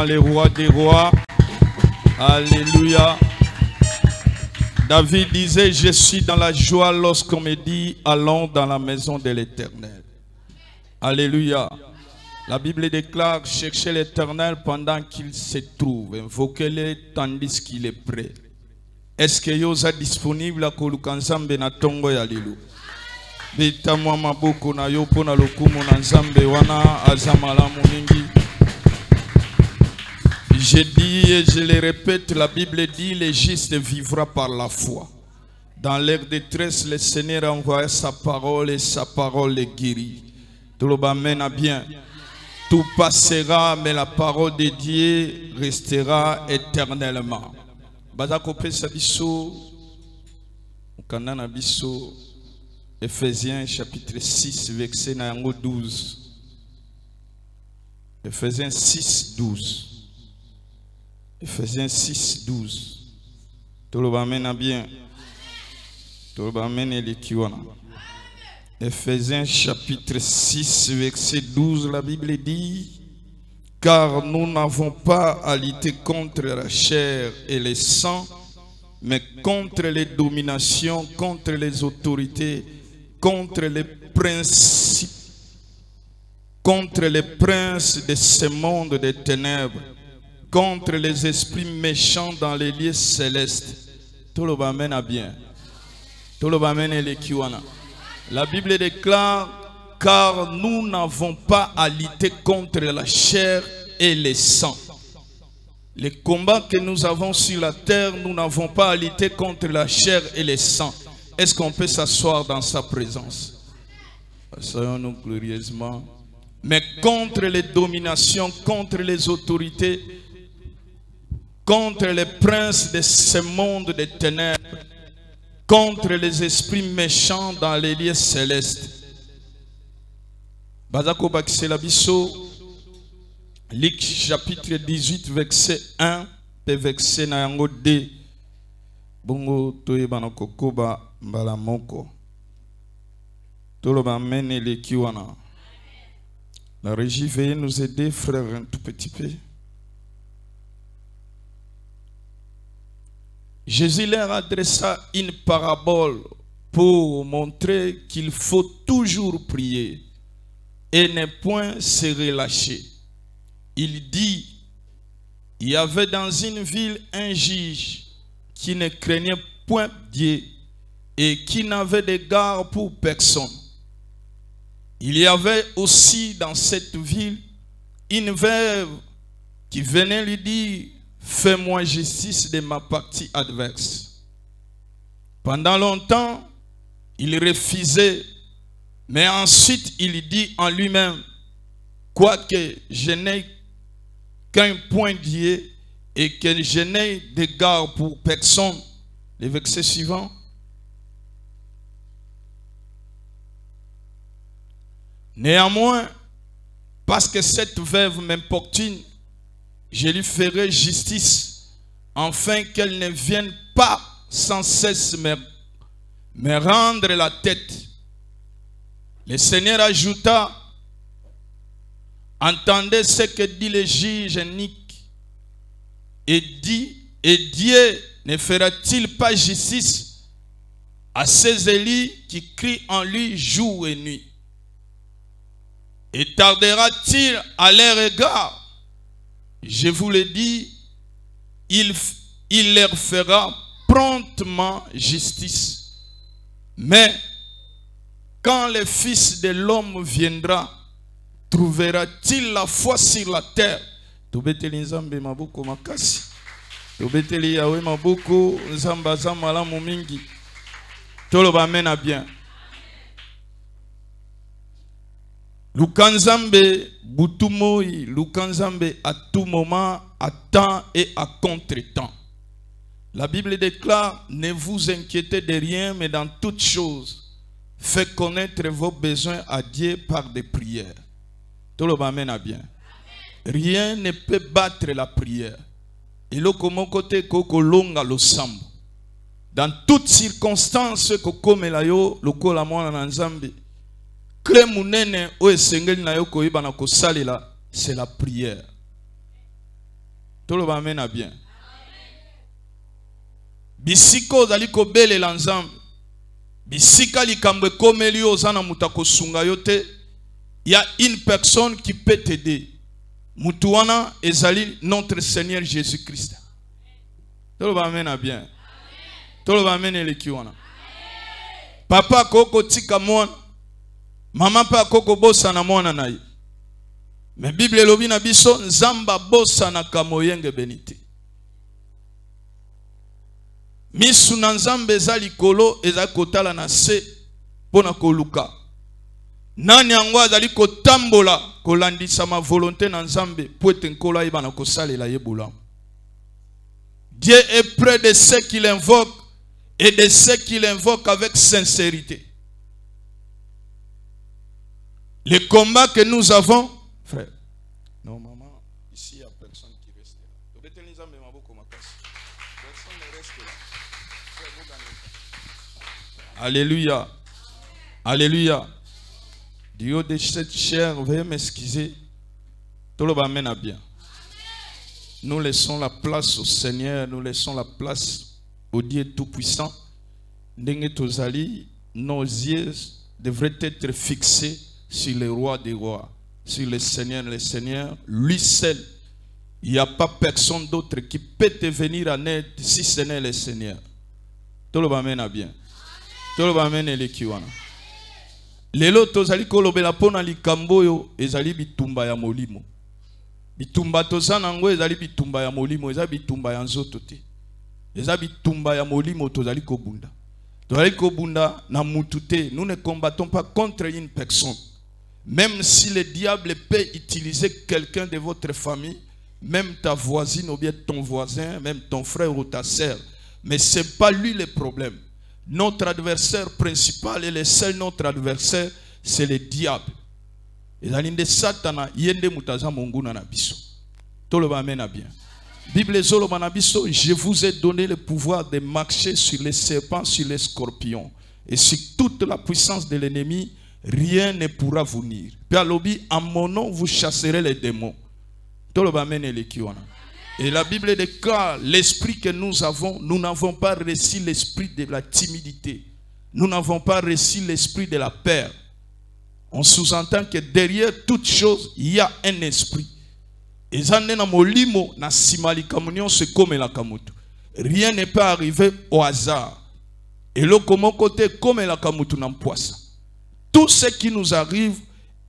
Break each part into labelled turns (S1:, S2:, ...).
S1: les rois des rois. Alléluia. David disait, je suis dans la joie lorsqu'on me dit, allons dans la maison de l'Éternel. Alléluia. La Bible déclare, cherchez l'Éternel pendant qu'il se trouve. Invoquez-le tandis qu'il est prêt. Est-ce que vous êtes disponible à Kolukanzambe na tongo ya lilu? Bita mwa maboko na yo pona lokumu na nzambe wana azamala muningi. Je dis et je le répète, la Bible dit, le juste vivra par la foi. Dans leur détresse, le Seigneur envoie sa parole et sa parole les guérit. Tout le monde mène à bien. Tout passera, mais la parole de Dieu restera éternellement. Bazakope Sabiso, Kanana Biso, Ephésiens chapitre 6, verset 12. Ephésiens 6, 12. Ephésiens 6, 12. Tout le monde mène à bien. Tout le monde mène les kiwana. Ephésiens chapitre 6, verset 12, la Bible dit, car nous n'avons pas à lutter contre la chair et le sang, mais contre les dominations, contre les autorités, contre les principes, contre les princes de ce monde des ténèbres, contre les esprits méchants dans les lieux célestes. Tout le monde mène à bien. Tout le monde mène les kiwana. La Bible déclare, car nous n'avons pas à lutter contre la chair et le sang. Les combats que nous avons sur la terre, nous n'avons pas à lutter contre la chair et le sang. Est-ce qu'on peut s'asseoir dans sa présence? Soyons-nous glorieusement. Mais contre les dominations, contre les autorités, contre les princes de ce monde des ténèbres, contre les esprits méchants dans les lieux célestes. Bazako Bakse Labiso, Luc chapitre 18, verset 1, et verset 2. Bongo toye banakokoba mbalamoko. Toloba mene le kiwana. La régie, veuillez nous aider, frère, un tout petit peu. Jésus leur adressa une parabole pour montrer qu'il faut toujours prier et ne point se relâcher. Il dit, il y avait dans une ville un juge qui ne craignait point Dieu et qui n'avait d'égard pour personne. Il y avait aussi dans cette ville une veuve qui venait lui dire, fais-moi justice de ma partie adverse. Pendant longtemps, il refusait, mais ensuite il dit en lui-même, quoique je n'ai qu'un point Dieu et que je n'ai d'égard pour personne. Le verset suivant. Néanmoins, parce que cette veuve m'importune, je lui ferai justice, afin qu'elle ne vienne pas sans cesse me rendre la tête. Le Seigneur ajouta, entendez ce que dit le juge inique, et dit, et Dieu ne fera-t-il pas justice à ces élus qui crient en lui jour et nuit? Et tardera-t-il à leur égard? Je vous le dis, il leur fera promptement justice. Mais quand le Fils de l'homme viendra, trouvera-t-il la foi sur la terre? Tobeteli nzambe maboko makasi. Tobeteli yawe maboko nzamba zamala mumingi. Toloba mena bien. Lukanzambe butumoi, Lukanzambe à tout moment, à temps et à contre-temps. La Bible déclare, ne vous inquiétez de rien, mais dans toutes choses, faites connaître vos besoins à Dieu par des prières. Tout le monde mène bien. Rien ne peut battre la prière. Et le côté kokolonga lo sambo. Dans toutes circonstances, kokomelayo lokola mwana na nzambe. C'est la prière. Tout le monde a bien. Bisiko zali ko bele l'ensemble. Bisika li kambe komeli ozana mutako sunga yote. Il y a une personne qui peut t'aider. Mutuana ezali notre Seigneur Jésus-Christ. Tout le monde a bien. Tout le monde a l'équiwana. Papa koko tika mwana. Maman pa koko bossa na mwana na ye. Mais Bible lobi na biso nzamba bossa na kamoyenge benite. Misu na nzambe eza likolo eza kotala na se pona koluka. Nani yango azali kotambola kolandisa ma volonté na nzambe po ete nkolo ayeba na kosalela ye bolamu. Dieu est près de ceux qui l'invoquent et de ceux qui l'invoquent avec sincérité. Le combat que nous avons, frère. Non, maman, ici il n'y a personne qui reste là. Personne ne reste là. Alléluia. Alléluia. Dieu de cette chair, veuillez m'excuser. Tout le monde mène bien. Nous laissons la place au Seigneur, nous laissons la place au Dieu Tout-Puissant. Nos yeux devraient être fixés sur le roi des rois, sur le Seigneur, lui seul. Il n'y a pas personne d'autre qui peut te venir en aide si ce n'est le Seigneur. Tout le monde mène bien. Tout le monde mène l'équiwana. Lelo tozali kolobela pona likambo yo ezali bitumba ya molimo. Bitumba tozana ngo ezali bitumba ya molimo, ezali bitumba ya nzoto te. Ezali bitumba ya molimo tozali kobunda. Tozali kobunda na mutu te. Nous ne combattons pas contre une personne. Même si le diable peut utiliser quelqu'un de votre famille, même ta voisine ou bien ton voisin, même ton frère ou ta sœur, mais ce n'est pas lui le problème. Notre adversaire principal et le seul notre adversaire, c'est le diable. Et l'inde satana yende mutaza monguna na biso. Tout le monde amène bien. Bible zolo manabiso, je vous ai donné le pouvoir de marcher sur les serpents, sur les scorpions et sur toute la puissance de l'ennemi, rien ne pourra vous nuire. Puis à l'obi, en mon nom, vous chasserez les démons. Tout le monde amène les kiwana. Et la Bible déclare, l'esprit que nous avons, nous n'avons pas reçu l'esprit de la timidité. Nous n'avons pas reçu l'esprit de la peur. On sous-entend que derrière toute chose, il y a un esprit. Et ça n'est pas molimo na simali kamunion c'est comme la kamutu. Rien n'est pas arrivé au hasard. Et le comment côté comme la kamutu n'empoisse. Tout ce qui nous arrive,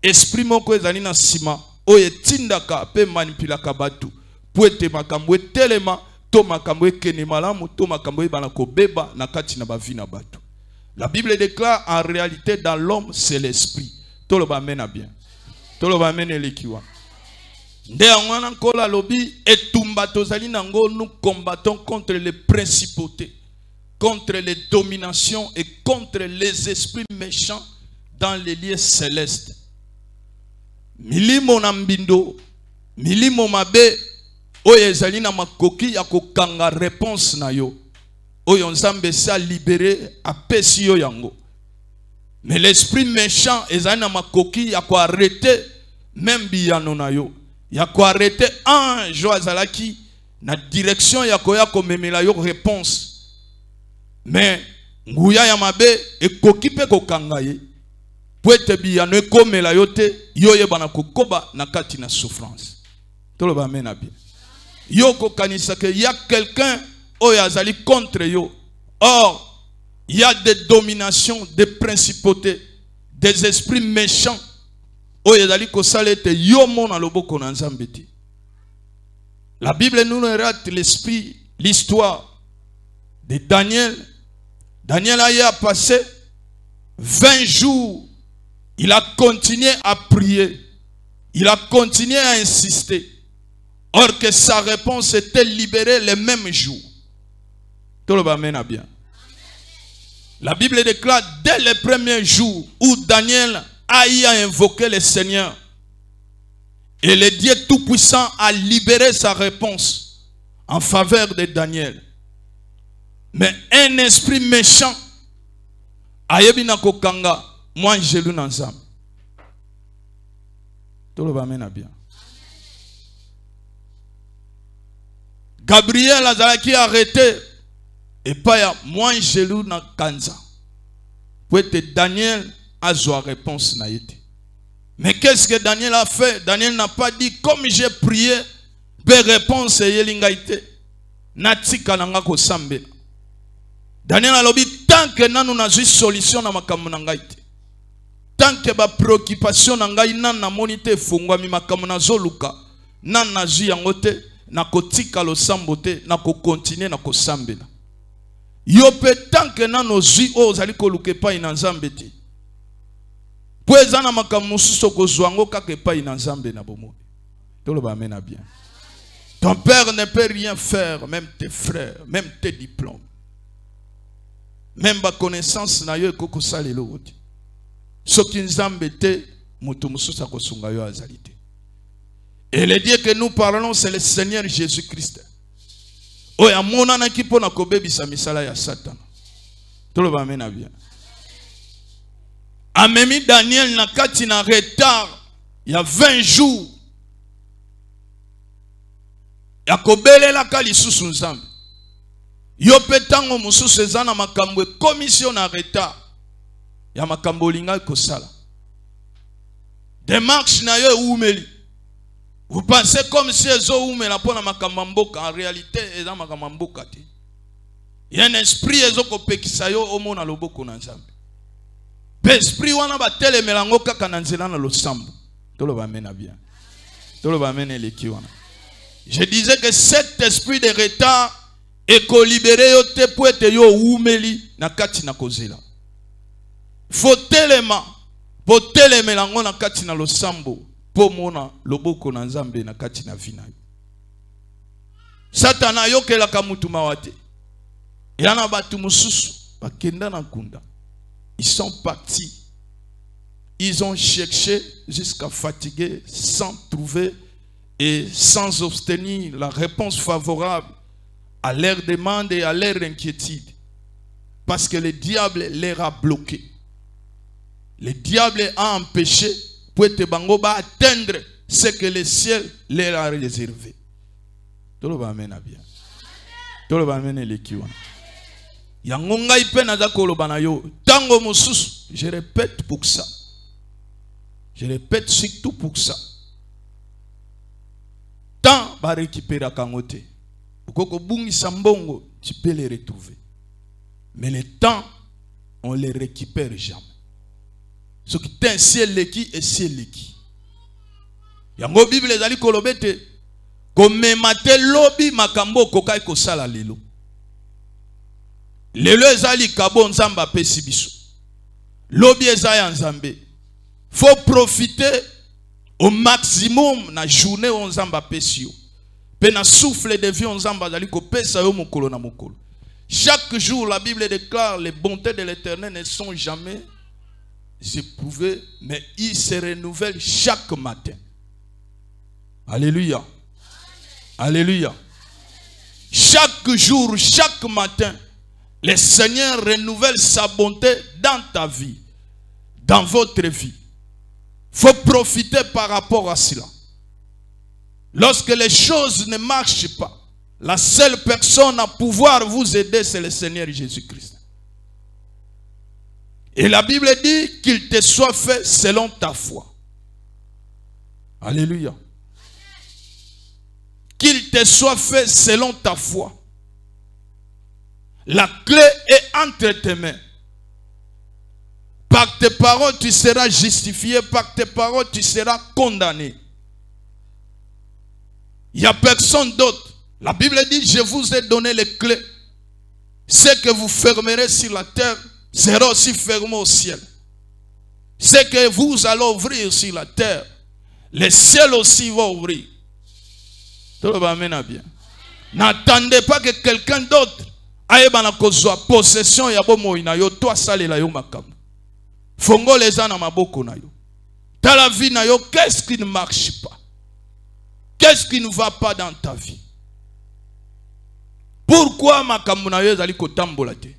S1: esprit moko ezali na sima, oye tindaka pe manipula kabatu. Puete makamwe telema to makamwe kene malamu to makamwe banako beba na kati na bavina batu. La Bible déclare en réalité dans l'homme c'est l'esprit. Tout le monde mène bien. Tout le monde mène l'équiwa. Nde angwana nkola lobi etumba tozali nango nous combattons contre les principautés, contre les dominations et contre les esprits méchants dans les lieux célestes. Milimo na mbindo, milimo mabe oyo ezali na makoki ya kokanga réponse na yo. Oyo nzambe sa libéré apesi yo yango. Mais l'esprit méchant ezali na makoki ya ko arrêter même biyano na yo. Ya ko arrêter ange azalaki na direction ya ko memela yo réponse. Mais nguya ya mabe ekoki pe kokanga ye. Poete biyano ekomela yo te yo yebana kokoba na kati na souffrance. Tout le monde amène bien. Yoko kanisa que il y a quelqu'un oyazali contre yo. Or, il y a des dominations, des principautés, des esprits méchants. Oyazali ko salete yo mona loboko na nzambe te. La Bible nous relate l'esprit, l'histoire de Daniel. Daniel a passé 20 jours. Il a continué à prier. Il a continué à insister. Or que sa réponse était libérée le même jour. Tout le monde amène bien. La Bible déclare dès le premier jour où Daniel a invoqué le Seigneur. Et le Dieu Tout-Puissant a libéré sa réponse en faveur de Daniel. Mais un esprit méchant a yebina kokanga moi je l'ai ensemble. Tout le monde amène bien. Gabriel azalaki arrêté et pas ya moins gelou na kanza. Pour être Daniel a zwa réponse na yete. Mais qu'est-ce que Daniel a fait? Daniel n'a pas dit comme j'ai prié, be réponse yelingaite. Natika nanga ko sambe. Daniel a lobi tant que nanu na zui solution na makambo na ngai te. Tant que ba préoccupation na ngai nan na monite fungwa mi makambo na zoluka nan na zui yango te na kotika lo sambo te na ko continuer na ko sambela. Yo pe tant que nanu zui o zali ko luke pa ina nzambe te. Po ezana makambo mususu ko zwango kake pa ina nzambe na bomo. Tolo ba mena bien. Ton père ne peut rien faire, même tes frères, même tes diplômes. Même ma connaissance na yo ekoko salelo oti. Soki nzambe te mutu mususa ko sunga yo azalite. Et le Dieu que nous parlons c'est le Seigneur Jésus-Christ. Oya mona na kipo na kobebisa misala ya Satan. Tolo ba mena bien. Amemi Daniel na kati na retard il y a 20 jours. Ya kobelela ka lisusu nzambe. Yo petango mususu ezana makambo commission na retard. Ya makambo linga kosala. Démarche na yo umeli. Vous pensez comme si ezo umela pona makambo mboka, en réalité eza makambo mboka te. Il y a un esprit ezo kopekisa yo omona loboko na nzambe. Pe esprit wana ba telemela ngo kaka na nzela na losambo. Tolo ba mena bien. Tolo ba mena leki wana. Je disais que cet esprit de retard est libéré yo te pour être yo umeli na kati na kozela. Faut telema po telemela ngo na kati na losambo po mona loboko na nzambe na kati na vina. Satana yo kela ka mutu mawate. Yana batu mususu bakenda na kunda. Ils sont partis. Ils ont cherché jusqu'à fatiguer sans trouver et sans obtenir la réponse favorable à leurs demandes et à leur inquiétude. Parce que le diable les a bloqués. Le diable a empêché pour te bangoba atteindre ce que le ciel leur a réservé. Tout le monde bien. Tout le monde est l'équipe. Yangonga ipe naza kolobana yo tango mususu, je répète pour ça. Je répète surtout pour ça. Tant va récupérer kangote. Ukoko bungi sambongo, tu peux les retrouver. Mais le temps, on les récupère jamais. Ce qui est un ciel leki et ciel leki. Yango Bible ezali kolobete komemate lobi makambo kokai kosala lelo. Lelo ezali kabo nzamba pesi biso. Lobi ezaya nzambe. Faut profiter au maximum na journée on nzamba pesi yo. Pe na souffle de vie on nzamba zali ko pesa yo mokolo na mokolo. Chaque jour la Bible déclare les bontés de l'Éternel ne sont jamais éprouvées, mais ils se renouvellent chaque matin. Alléluia. Alléluia. Chaque jour, chaque matin, le Seigneur renouvelle sa bonté dans ta vie, dans votre vie. Il faut profiter par rapport à cela. Lorsque les choses ne marchent pas, la seule personne à pouvoir vous aider, c'est le Seigneur Jésus-Christ. Et la Bible dit qu'il te soit fait selon ta foi. Alléluia. Qu'il te soit fait selon ta foi. La clé est entre tes mains. Par tes paroles, tu seras justifié. Par tes paroles, tu seras condamné. Il n'y a personne d'autre. La Bible dit, je vous ai donné les clés. Ce que vous fermerez sur la terre sera aussi fermé au ciel. Ce que vous allez ouvrir sur la terre, le ciel aussi va ouvrir. Tout le monde mène bien. N'attendez pas que quelqu'un d'autre aille dans la possession ya bomo ina yo toi sale la yo makam. Fongo les ana maboko na yo. Dans la vie na yo, qu'est-ce qui ne marche pas? Qu'est-ce qui ne va pas dans ta vie? Pourquoi makambo na yo ezali kotambola te?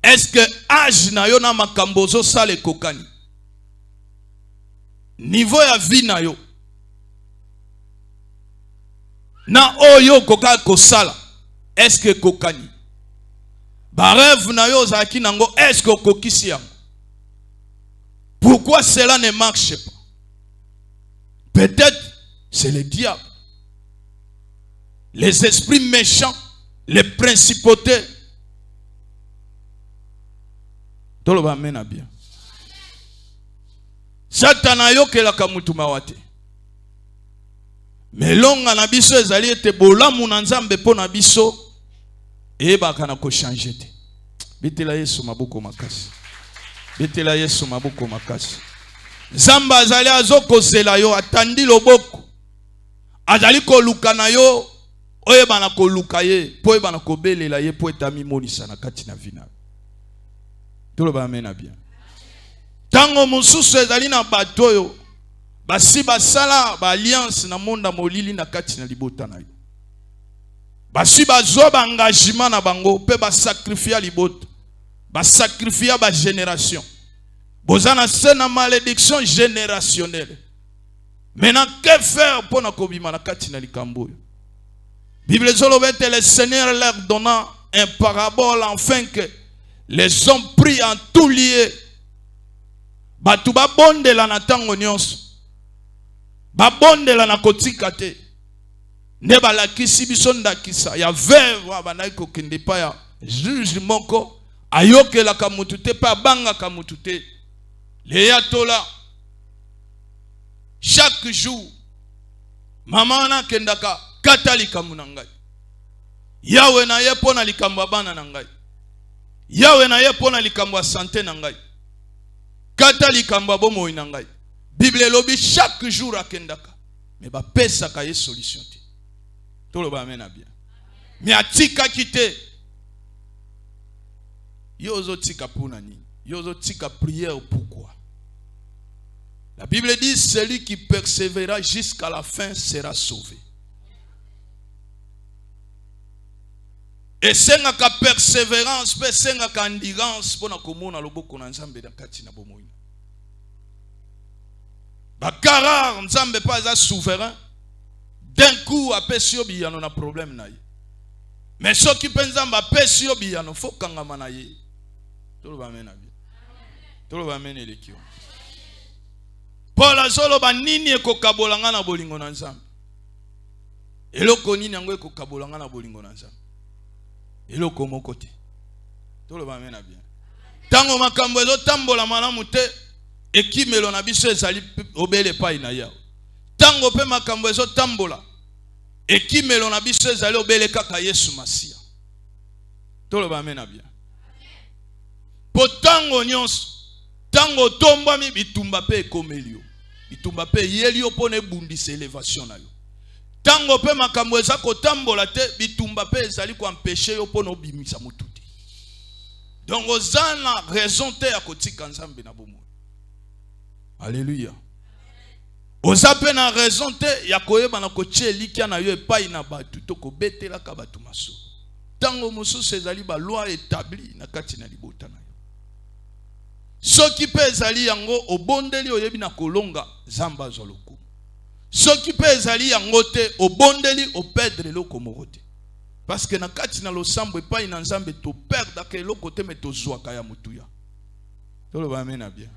S1: Est-ce que âge na yo na makambo zo sale kokani? Niveau ya vie na yo. na oyo koka kosala est-ce que kokani ba rêve na yo zaki nango est-ce que kokisi yango? Pourquoi cela ne marche pas? Peut-être c'est le diable, les esprits méchants, les principautés. Tout le monde mène bien. Satana yo ke la kamutuma wate. Melonga na biso ezali ete bolamu na Nzambe po na biso e bakana ko changer te. Bitela Yesu mabuko makasi. Bitela Yesu mabuko makasi. Nzambe azali azokozela yo atandi loboko. Azali ko luka na yo oye bana ko luka ye po e bana ko belela ye po etami monisa na kati na vina. Tout le monde amène bien. Tango mususu ezali na bato yo basi basala ba alliance na monda molili na kati na libota na yo. Basi bazwa ba engagement na bango pe ba sacrifier libota. Ba sacrifier ba génération. Bozana c'est na malédiction générationnelle. Maintenant que faire pour na kobima na kati na likambo yo? Bible zolobete le Seigneur leur donna un parabole afin que les hommes pris en tout lieu. Batu ba bonde la na tango nyonso. Ba bonde la na kotika te. Ne balakisi biso ndakisa ya veuve abandaki kokende pa ya juge moko ayokela kamutu te pa banga kamutu te. Le yatola chaque jour mama na kendaka katalika munangai. Yawe na ye pona likambo bana na ngai. Yawe na ye pona likambo santé na ngai. Katalika mbabo mo na ngai. Bible lobi chaque jour akendaka. Mais ba pesa ka ye solution te. Tout le monde amène bien. Mais atika kite. Yozo tika puna ni. Yozo tika prière pourquoi? La Bible dit celui qui persévérera jusqu'à la fin sera sauvé. Et senga ka persévérance, pe senga ka endurance pour na komona loboko na Nzambe na kati na bomoina. Bakara Nzambe pas souverain. D'un coup apesi yo biyano na problème na ye. Mais ceux qui pensent Nzambe apesi yo biyano faut kangama na ye. Tout le monde bien. Tout le monde mène l'équipe. Paul azolo ba nini ekokabolanga na bolingo na Nzambe. Eloko nini yango ekokabolanga na bolingo na Nzambe. Eloko moko te. Tout le monde mène bien. Tango makambo ezo tambola malamu te ekimelo na biso ezali obele pai na yawo. Tango pe makambo ezo tambola ekimelo na biso ezali obele kaka Yesu Masia. Tout le monde mène bien. Po tango nyonso tango tomba mi bitumba pe ekomelio. Bitumba pe yelio pone bundisa elevation na yo. Tango pe makambo eza kotambola te bitumba pe ezali ko empêcher yo pona obimisa mututi. Donc ozana raison te ya kotika Nzambe na bomo. Alléluia. Ozape na raison te ya koyeba na kotie likia na yo epai na batu to ko betela ka batu maso. Tango mosusu ezali ba loi établie na kati na libota na yo. Soki pe ezali yango obondeli oyebi na kolonga zamba zoloko. Soki pe ezali yango te obondeli opedre loko morote. Parce que na kati na losambo epai na Nzambe to perdre ke loko te me to zwaka ya mutuya. To lo ba mena bien.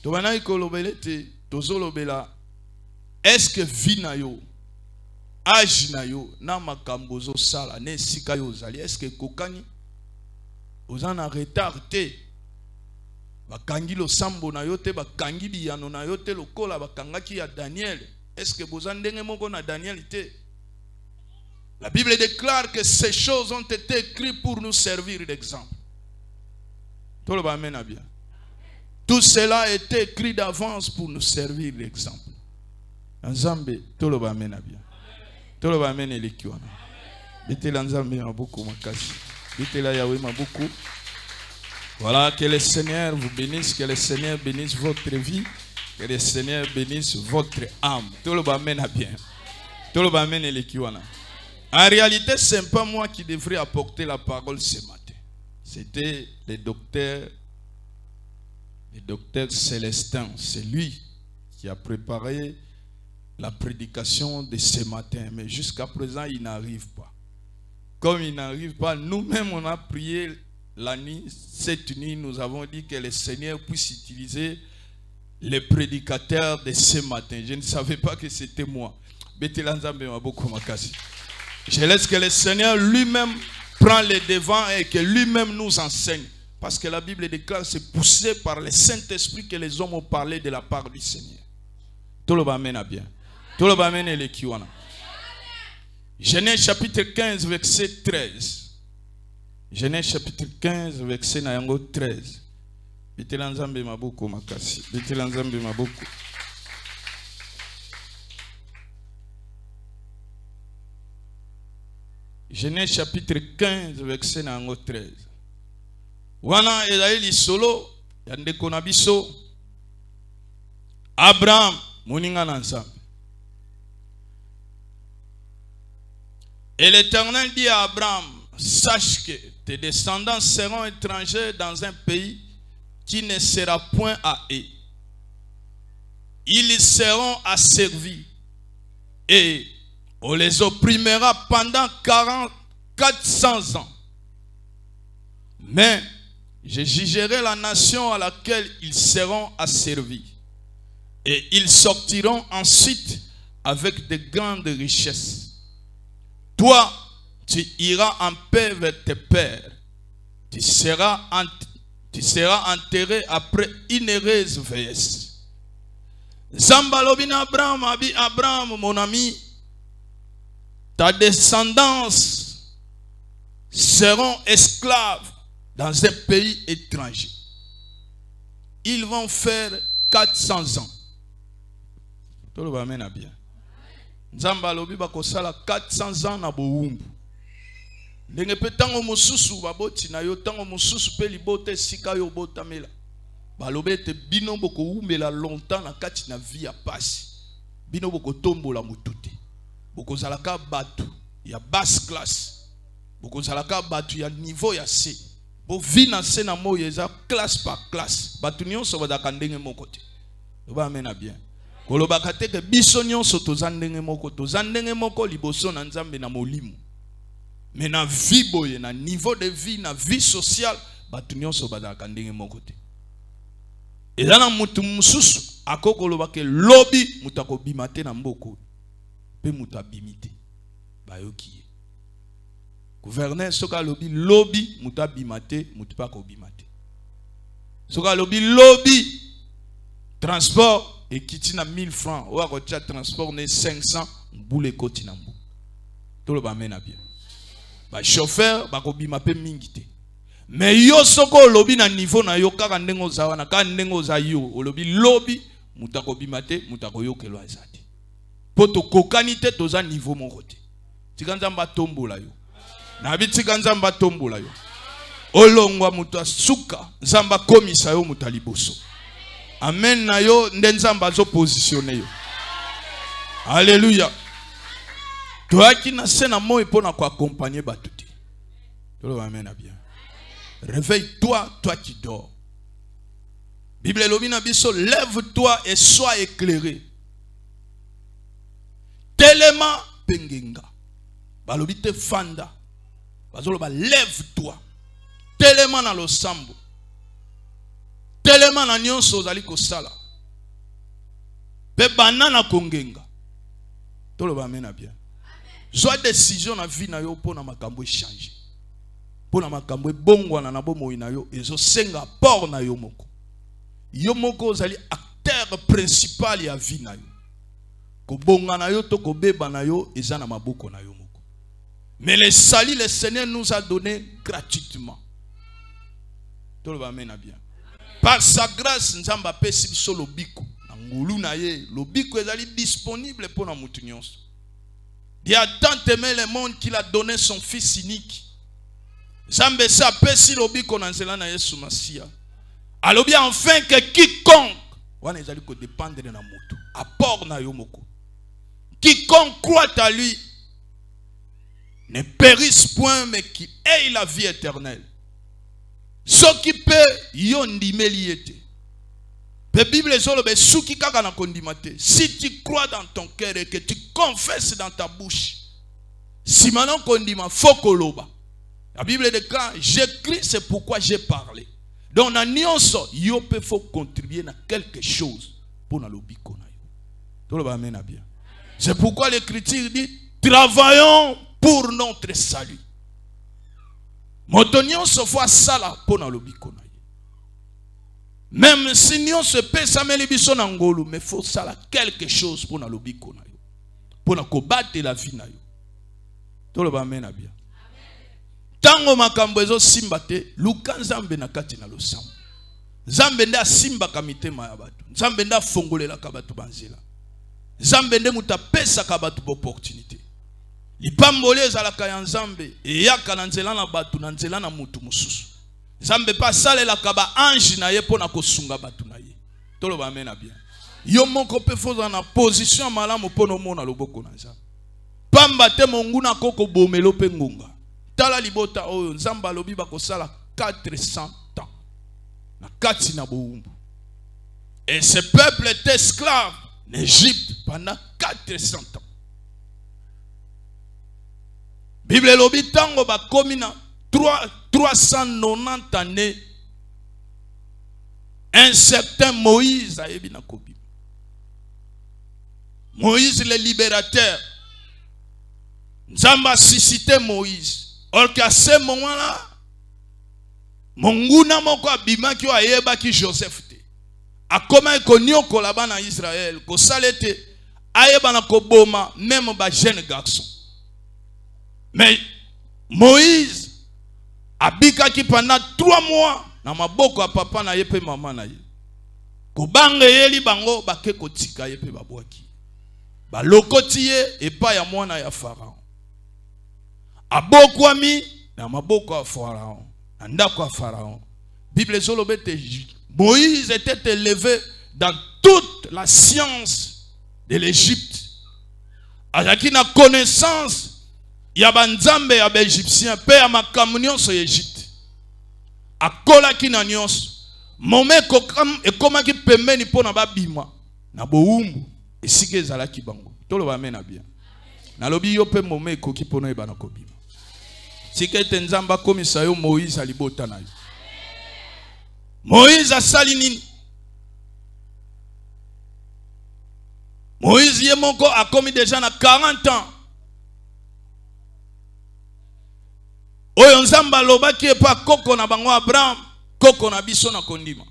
S1: To bana ikolobele te to zolobela est-ce que vie na yo âge na yo na makambo zo sala ne sika yo zali est-ce que kokani ozana retard te. Bakangi lo sambo na yote bakangi biyano na yote lokola bakangaki ya Daniel. Est-ce que vous ndenge moko na Daniel te? La Bible déclare que ces choses ont été écrites pour nous servir d'exemple. Tout le monde a bien. Tout cela a été écrit d'avance pour nous servir d'exemple. Nzambe tout le monde a bien. Tout le monde a l'équipe. Bite la Nzambe a beaucoup makasi. Bite la Yahweh m'a beaucoup. Voilà, que le Seigneur vous bénisse, que le Seigneur bénisse votre vie, que le Seigneur bénisse votre âme. Tout le monde a bien. Tout le monde a l'équipe. En réalité, ce n'est pas moi qui devrais apporter la parole ce matin. C'était le docteur Célestin. C'est lui qui a préparé la prédication de ce matin. Mais jusqu'à présent, il n'arrive pas. Comme il n'arrive pas, nous-mêmes, on a prié la nuit. Cette nuit, nous avons dit que le Seigneur puisse utiliser les prédicateurs de ce matin. Je ne savais pas que c'était moi. Je laisse que le Seigneur lui-même prend les devants et que lui-même nous enseigne. Parce que la Bible déclare, c'est poussé par le Saint-Esprit que les hommes ont parlé de la part du Seigneur. Tout le monde a bien. Tout le monde est le kiwana. Genèse chapitre 15, verset 13. Genèse chapitre 15, verset 13. Bitelanzambe mabuko makasi. Bitelanzambe mabuko. Genèse chapitre 15, verset 13. Wana ezali solo ya ndeko na biso Abraham moninga na Nzambe. Et l'Éternel dit à Abraham, sache que tes descendants seront étrangers dans un pays qui ne sera point à eux. Ils seront asservis et on les opprimera pendant 400 ans. Mais je jugerai la nation à laquelle ils seront asservis. Et ils sortiront ensuite avec de grandes richesses. Toi, tu iras en paix vers tes pères. Tu seras enterré après une heureuse vieillesse. Zambalobina Abraham, mon ami, ta descendance seront esclaves dans un pays étranger. Ils vont faire 400 ans. Tout le monde amène bien. Nzambalobi bakosala 400 ans na boumbu. Ndenge pe tango mususu baboti na yo tango mususu pe libote sika yo botamela. Balobe te bino boko umela longtemps na kati na vie ya pasi. Bino boko tombola mutute. Boko zalaka batu ya basse classe. Boko zalaka batu ya niveau ya C. Bo vi na se na moyo eza classe par classe. Batu nyonso badaka ndenge moko te. Oba amena bien. Kolobaka te ke biso nyonso tozandenge moko. Tozandenge moko liboso na Nzambe na molimo. Mais na vie boye, na niveau de vie, na vie sociale, batu nyonso badaka ndenge moko te. Ezana mutu mususu akoko lobake lobi mutako bimate na mboko. Pe mutabimite. Bayoki. Gouverneur soka lobi lobi mutabimate mutupako bimate. Soka lobi lobi transport et kiti na 1000 francs. Ou akotia transport ne 500 boule koti na mbu. Tout le bamena bien. Ba chauffeur bako bimape mingite. Mais yo soko lobi na niveau na yo kaka ndengo zawa na kaka ndengo za yo lobi lobi mutako bimate mutako yo kelo azati. Poto kokanite toza niveau moko te. Tikanzamba tombola yo. Na bitika nzamba tombola yo. Olongwa mutu asuka nzamba komisa yo mutaliboso. Amen na yo ndenzamba zo positionner yo. Alléluia. Toi qui na sena moi pour na ko accompagner batuti. Tout amen na bien. Réveille-toi, toi qui dors. Bible lobina biso, lève-toi et sois éclairé. Tellement pengenga. Balobi te fanda. Bazoloba lève-toi. Tellement na lo sambo. Tellement na nyonso ozali kosala. Pe banana kongenga. Tolo ba mena bien. Soit décision na vie na yo pona makambo changer. Pona makambo bongwana na bomo na yo ezo senga port na yo moko. Yo moko ozali acteur principal ya vie na yo. Ko bonga na yo to ko beba na yo eza na maboko na yo moko. Mais le salut le Seigneur nous a donné gratuitement. Tolo ba mena bien. Par sa grâce, Nzamba pesi biso lobiko. Ngulu na ye, lobiko ezali disponible pour na mutu nyonso. Dieu a tant aimé le monde qu'il a donné son fils unique. Nzambe sa pesi lobiko na nzela na Yesu Masia. Alobi enfin que quiconque wana ezali ko dépendre na mutu. Apport na yo moko. Quiconque croit à lui ne périsse point mais qui ait la vie éternelle. Ce qui peut yon dimeli ete. La Bible est si tu crois dans ton cœur et que tu confesses dans ta bouche, si maintenant kondima faut koloba. La Bible déclare, j'écris, c'est pourquoi j'ai parlé. Donc, il faut contribuer à quelque chose pour nous bien. C'est pourquoi l'Écriture dit, travaillons pour notre salut. Motonion se voit ça là pour nous bikona. Même si nous se pèse à melibison angolo, mais il faut ça quelque chose pour nous bikona. Pour nous combattre la vie na yo. Tout le monde bien. Tango makambo ezo simba te luka nzambe na kati na losambo. Nzambe nda simba kamitema ya batu. Nzambe nda fongolela ka batu banzela. Nzambe nde mutapesa ka batu opportunité. Lipambole ezalaka ya nzambe eyaka na nzela na batu na nzela na mutu mususu. Nzambe pa salela ka ba ange na ye pona kosunga batu na ye. Tolo ba mena bien. Yo moko pe foza na position malamu pona mona loboko na nzambe. Pamba te monguna koko bomelo pe ngunga. Tala libota oyo nzamba lobi bakosala 400 ans na kati na boumbu. Et ce peuple est esclave en Égypte pendant 400 ans. Bible lobi tango bakomi na 390 années. Un certain Moïse a yebi na kobi. Moïse le libérateur. Nzamba suscité Moïse. Or qu'à ce moment-là, monguna moko abima ki ayeba ki Joseph te. A comment konyo kolaba na Israël, ko salete ayeba na koboma même ba jeune garçon. Mais Moïse abika ki pendant 3 mois na maboko ya papa na ye pe mama na ye. Ko bange yeli bango bake kotika ye pe babwaki. Ba lokoti ye epa ya mwana ya Pharaon. Abokwami na maboko ya Pharaon, andako ya Pharaon. Bible zolobete Moïse était élevé dans toute la science de l'Égypte. Azaki na connaissance ya banzambe ya Égyptien pe ya makambo nyonso ya Égypte. Akolaki na nyonso. Mome ekomaki pembeni pona babima na boumbu esika ezalaki bango. Toloba mena bien. Nalobi yo pe mome ekoki pona ebana kobima. Sikete nzamba komisa yo Moïse alibota na yo. Moïse asali nini? Moïse ye moko a commis déjà na 40 ans. Oyo nzamba lobaki epa koko na bango Abraham, koko na biso na kondima.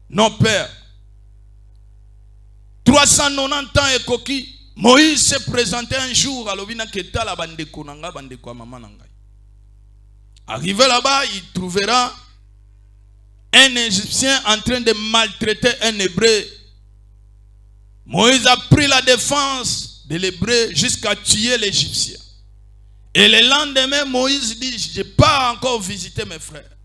S1: Non père. 390 ans ekoki. Moïse s'est présenté un jour à l'obina keta la bandeko nanga bandeko maman nanga. Arrivé là-bas, il trouvera un Égyptien en train de maltraiter un Hébreu. Moïse a pris la défense de l'Hébreu jusqu'à tuer l'Égyptien. Et le lendemain, Moïse dit, je n'ai pas encore visité mes frères.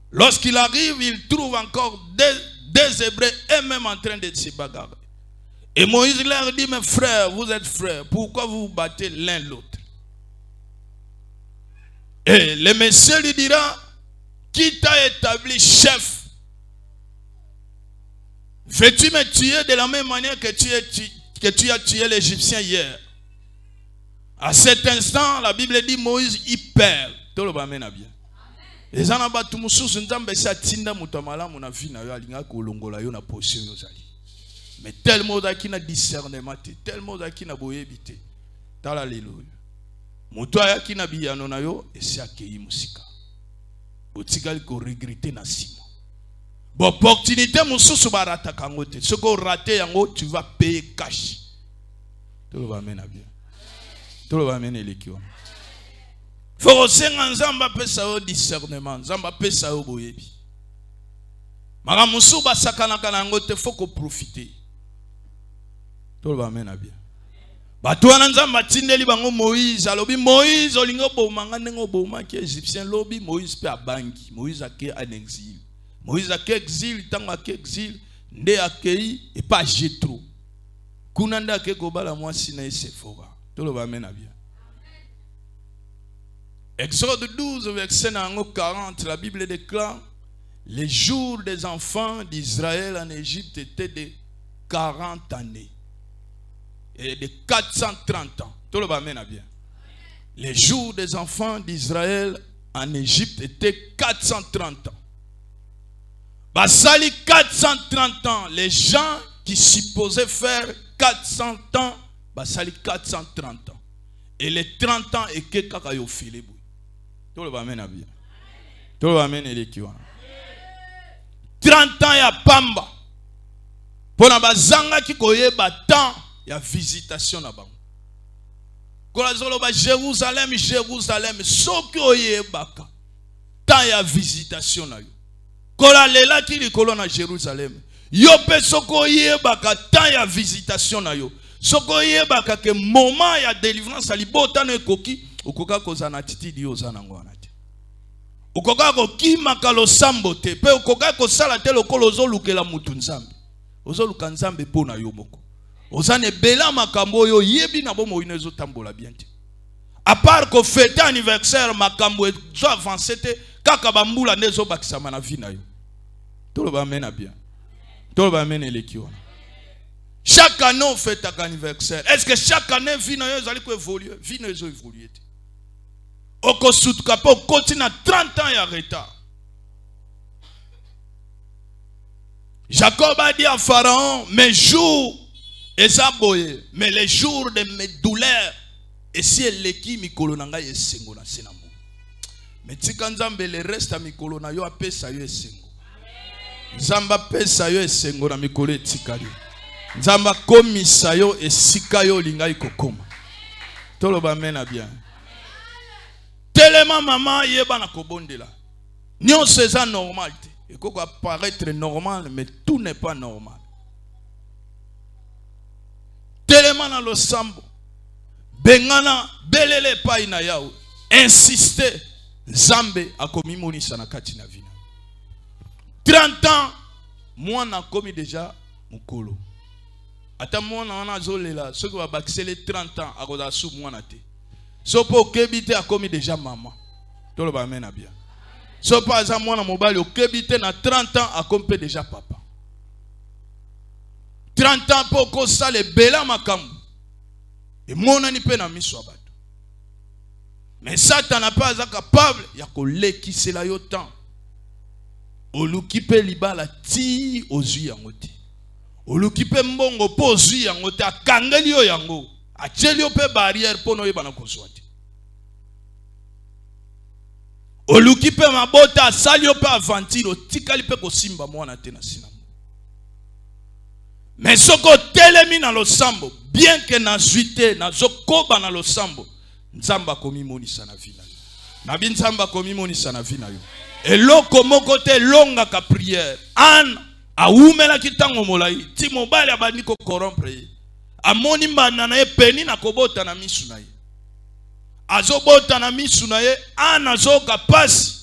S1: Lorsqu'il arrive, il trouve encore deux Hébreux eux-mêmes en train de se bagarrer. Et Moïse leur dit, mes frères, vous êtes frères, pourquoi vous vous battez l'un l'autre? Et le monsieur lui dira, qui t'a établi chef? Veux-tu me tuer de la même manière que tu as tué l'Égyptien hier? À cet instant, la Bible dit Moïse y perd. Tout le monde bien. Les gens n'ont tout mususu nzambe sa tinda mutamala mona vie na yo alinga ko longola yo na position yo zali. Mais tellement d'aki na discernement, tellement d'aki na boyebité. Tala lelo. Moto ayaki na biyano na yo esi akei musika. Otikali ko regretter na sima. Bon opportunité mususu barata kango te. Ce qu'on raté yango tu vas payer cash. Tout le va mena bien. Tout le va mener l'équipe. Faut senga nzamba pesa o discernement, nzamba pesa o boyebi. Mara musu ba sakana kana ngo te faut ko profiter. Tout le va mener bien. Batu wana nzamba tindeli bango Moïse alobi Moïse olingo bomanga nengo bomaki Égyptien lobi Moïse pe abangi Moïse ake en exil Moïse ake exil tango ake exil nde akei et pas Jétro kuna nda ake kobala mwasi na Sephora to lo bamena bien. Exode 12 verset 40 la Bible déclare Les jours des enfants d'Israël en Égypte étaient de 40 années. Et de 430 ans. Tout le monde a bien. Les jours des enfants d'Israël en Égypte étaient 430 ans. Basali 430 ans. Les gens qui supposaient faire 400 ans, basali 430 ans. Et les 30 ans, et que kakayo filé. Tout le monde a bien. Tout le monde a bien. 30 ans ya pamba. Pour na bazanga ki koyeba temps ya visitation na bango. Kola zolo ba Jérusalem, Jérusalem, soki oyebaka temps ya visitation na yo. Kola lela ki likolo na Jérusalem. Yo pe soko oyebaka temps ya visitation na yo. Soko oyebaka ke moment ya délivrance ali botano ekoki, okoka kozana titidi yo zana ngwana. Ukoka ko kimaka losambo te pe ukoka ko sala te lokolo ozolukela mutu nzambe ozoluka nzambe pona yo moko ozane bela makambo yo yebi na bomo ino ezotambola bien te à part ko fête anniversaire makambo ezo avancer te kaka bambula ndezo bakisama na vie na yo to lo ba mena bien to lo ba mena eleki wana chaque année on fête anniversaire. Est-ce que chaque année vie na yo ezali ko évoluer vie na ezo évoluer te Okosutuka po continue 30 ans et retard. Jacob a dit à Pharaon, mes jours est aboyé, mais les jours de mes douleurs, et si elle l'équipe mikolo nanga yesengo na senamo. Mais tika nzambe le reste à mikolo na yo apesa yo esengo. Nzamba pesa yo esengo na mikolo etikali. Nzamba komisa yo esika yo lingai kokoma. Toloba mena bien. Tellement maman yeba na kobondela. Nyon c'est normal. Il faut paraître normal, mais tout n'est pas normal. Tellement na lo sambo. Bengana belele pa ina yao. Insister. Zambe akomi monisa na kati na vina. 30 ans, moi na komi déjà mukolo. Ata moi na wana zolela, ceux qui va baxer les 30 ans à koda sou moi na te. So po kebite a commis déjà maman. Tout le monde amène bien. So par exemple moi na mobile au kebite na 30 ans a commis déjà papa. 30 ans pour ko ça le bela makambu. Et mon ani pe na miso abatu. Mais Satan n'a pas capable ya ko lekisi la yo temps. Olukipe libala ti ozui yango te. Olukipe mbongo po ozui yango te akangeli yo yango. Achelio pe barrière pour nous yebana kozwati. Oluki pe mabota salio pe avantiro tikali pe kosimba mwana te na sinamo. Mais soko telemi na losambo bien que na zuite na zokoba na losambo nzamba komi monisa na vina. Na bin nzamba komi monisa na vina yo. Eloko moko te longa ka prière. An aumela kitango molai ti mobali abandi ko corrompre. Amoni mbana na ye peni na kobota na misu na ye. Azobota na misu na ye, ana zoka pasi.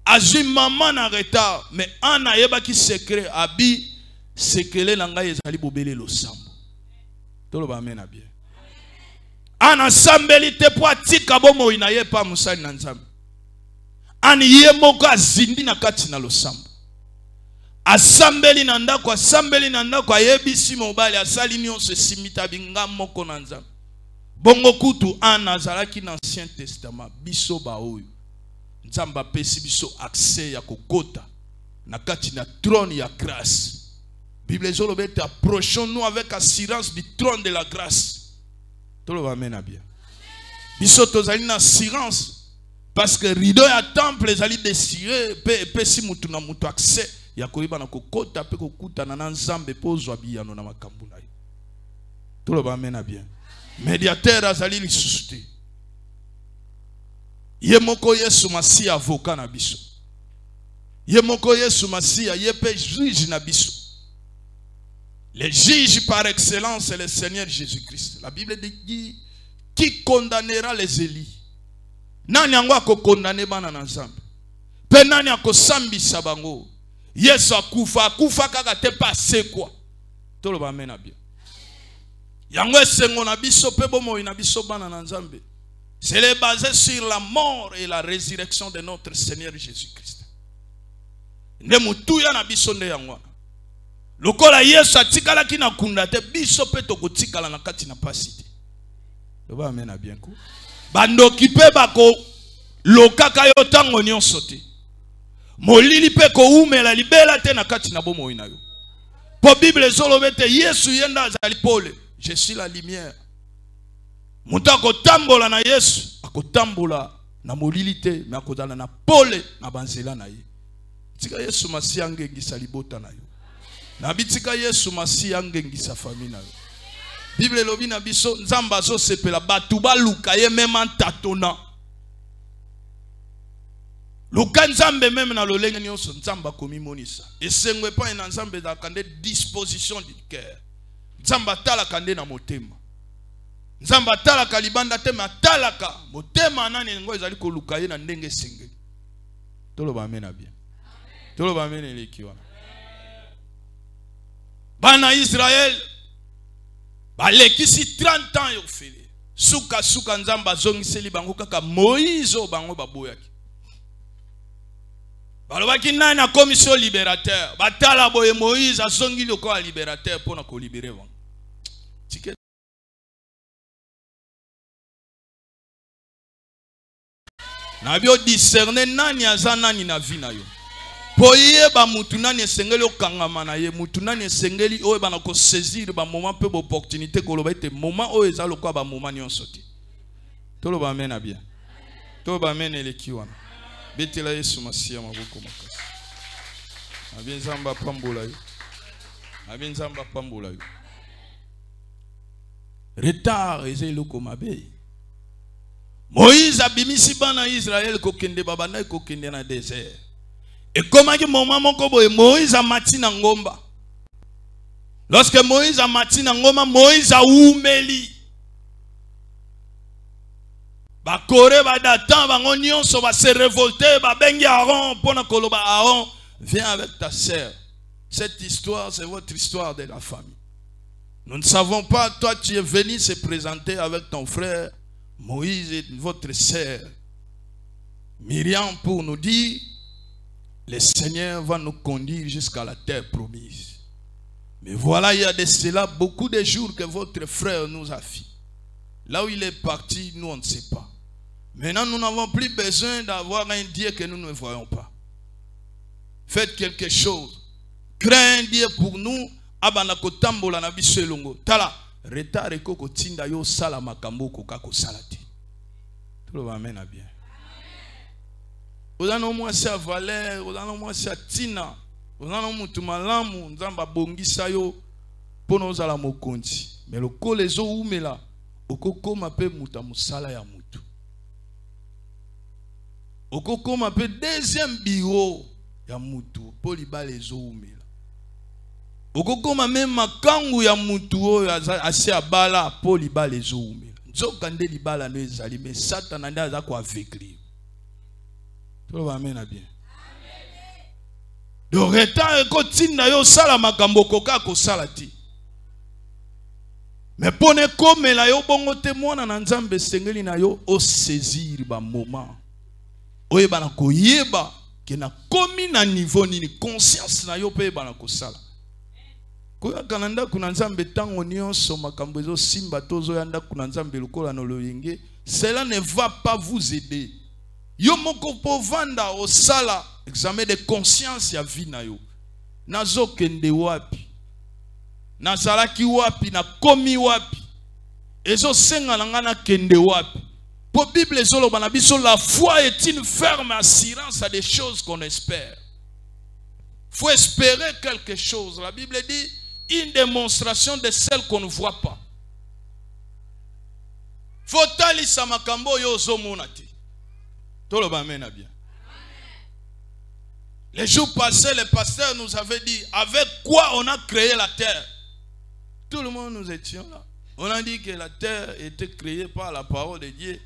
S1: Azui maman na retard, mais ana yeba ki secret abi sekele na ngai ezali bobele lo sambo. Tolo ba mena bien. Ana sambeli te po atika bomo ina ye pa musani na nzambe. Ani ye moko azindi na kati na lo sambo. Asambeli na ndako ayebisi mobali asali nyonso simita binga moko na nzambe. Bongo kutu ana azalaki na Ancien Testament biso ba oyo. Nzamba pesi biso accès ya kokota na kati na trône ya grâce. Bible zolobete approchons-nous avec assurance du trône de la grâce. Tout le monde amène bien. Biso tozali na assurance parce que rideau ya temple ezali désiré pe si mutu na mutu accès ya koiba na kokota pe kokuta na nzambe pozwa biyano na makambu na yo. Tout le monde amène bien. Médiateur azali lisusu te. Ye moko Yesu Masiya avocat na biso. Ye moko Yesu Masiya ye pe juge na biso. Le juge par excellence c'est le Seigneur Jésus-Christ. La Bible dit qui condamnera les élus? Nani yango akokondane bana na nzambe? Pe nani akosambisa bango? Yesu akufa kaka te passe quoi. To lo ba mena bien. Yango esengo na biso pe bomo ina biso bana na nzambe. C'est basé sur la mort et la résurrection de notre Seigneur Jésus-Christ. nde mutuya na biso nde yango. Lokola Yesu atikala ki na kunda te biso pe tokotikala na kati na pasi te. Loba amen na bien ko. Bandoki pe bako lokaka yo tango nyonso te. Molili pe ko umela libela te na kati na bomoi na yo. Po Bible ezolobe te Yesu yenda azali pole. Je suis la lumière. Mutu akotambola na Yesu akotambola na molili te me akozala na pole na banzela na ye. Tika Yesu masi angengisa libota na yo. Na bitika Yesu masi angengisa famille na yo. Bible lobi na biso nzamba zo sepela batu ba luka ye mema tatona. Luka nzambe meme na lolenge nyonso nzamba komi monisa. Esengwe pa na nzambe da kande disposition du cœur. Nzamba tala kande na motema. Nzamba tala kalibanda te matalaka motema nani ngo ezali ko luka ye na ndenge senge. Toloba amen na bien. Toloba amen elekiwa. Bana Israël balekisi 30 ans yo fele. Suka nzamba zongiseli bango kaka Moïse o bango baboyaki. Balobaki nani na commission libérateur. Batala boye Moïse azongi loko a libérateur pour na ko libérer bango. Tike na bio discerner nani aza nani na vie na yo. Poye ba mutu nani esengeli okangama na ye, mutu nani esengeli oyo bana ko saisir ba moment peu opportunité ko loba ete moment oyo eza lokwa ba moment nyonso te. Tolo ba mena bien. Tolo ba mena eleki wana. Betela Yesu masiya maboko makasi. Abi nzamba pambola yo. Abi nzamba pambola yo. Retard eza eloko mabe. Moïse abimisi bana Israël ko kende babana ko kende na désert. Et comment que moment moko boye Moïse a mati na ngomba. Lorsque Moïse a mati na ngomba, Moïse a umeli. Ba kore ba datan ba nyonso ba se révolter ba bengi Aaron pona koloba Aaron viens avec ta sœur. Cette histoire c'est votre histoire de la famille. Nous ne savons pas, toi tu es venu se présenter avec ton frère Moïse et votre sœur Myriam pour nous dire le Seigneur va nous conduire jusqu'à la terre promise. Mais voilà, il y a de cela beaucoup de jours que votre frère nous a fait. Là où il est parti, nous on ne sait pas. Maintenant, nous n'avons plus besoin d'avoir un Dieu que nous ne voyons pas. Faites quelque chose. Créez un Dieu pour nous. Abanako tambola na biso elongo. Tala, retard ekoko tinda yo sala makambo kokako salati. Tout le monde amène bien. Vous avez moi sa valeur, vous avez moi sa tina, vous avez mutu malamu, nzamba bongisa yo pono zala mokonzi. Mais le kolezo umela, okoko mape muta musala ya mutu. Okoko mape deuxième bureau ya mutu, poliba lezo umela. Okoko mape makangu ya mutu oyo asi abala poliba lezo umela. Nzoka nde libala no ezali, mais Satan nde aza ko avekli. Tout le monde amène bien. Le retard est continue yo sala makambo koka ko salati. Mais pone comme la yo bongo témoin na nzambe sengeli na yo o saisir ba moment. Oye bana ko yeba ke na komi na niveau ni conscience na yo pe bana ko sala. Ko ya kananda kuna nzambe tango nyonso makambo ezo simba tozo yanda kuna nzambe lokola no loyenge, cela ne va pas vous aider. Yo moko povanda o sala examen de conscience ya vie na yo. Nazo kende wapi? Nazalaki wapi na komi wapi? Ezo senga nanga na kende wapi? Po Bible ezoloba na biso la foi est une ferme assurance à des choses qu'on espère. Faut espérer quelque chose. La Bible dit une démonstration de celle qu'on ne voit pas. Faut talisa makambo yo zomonati. Tout le monde bien. Les jours passés, le pasteur nous avait dit avec quoi on a créé la terre. Tout le monde nous étions là. On a dit que la terre était créée par la parole de Dieu.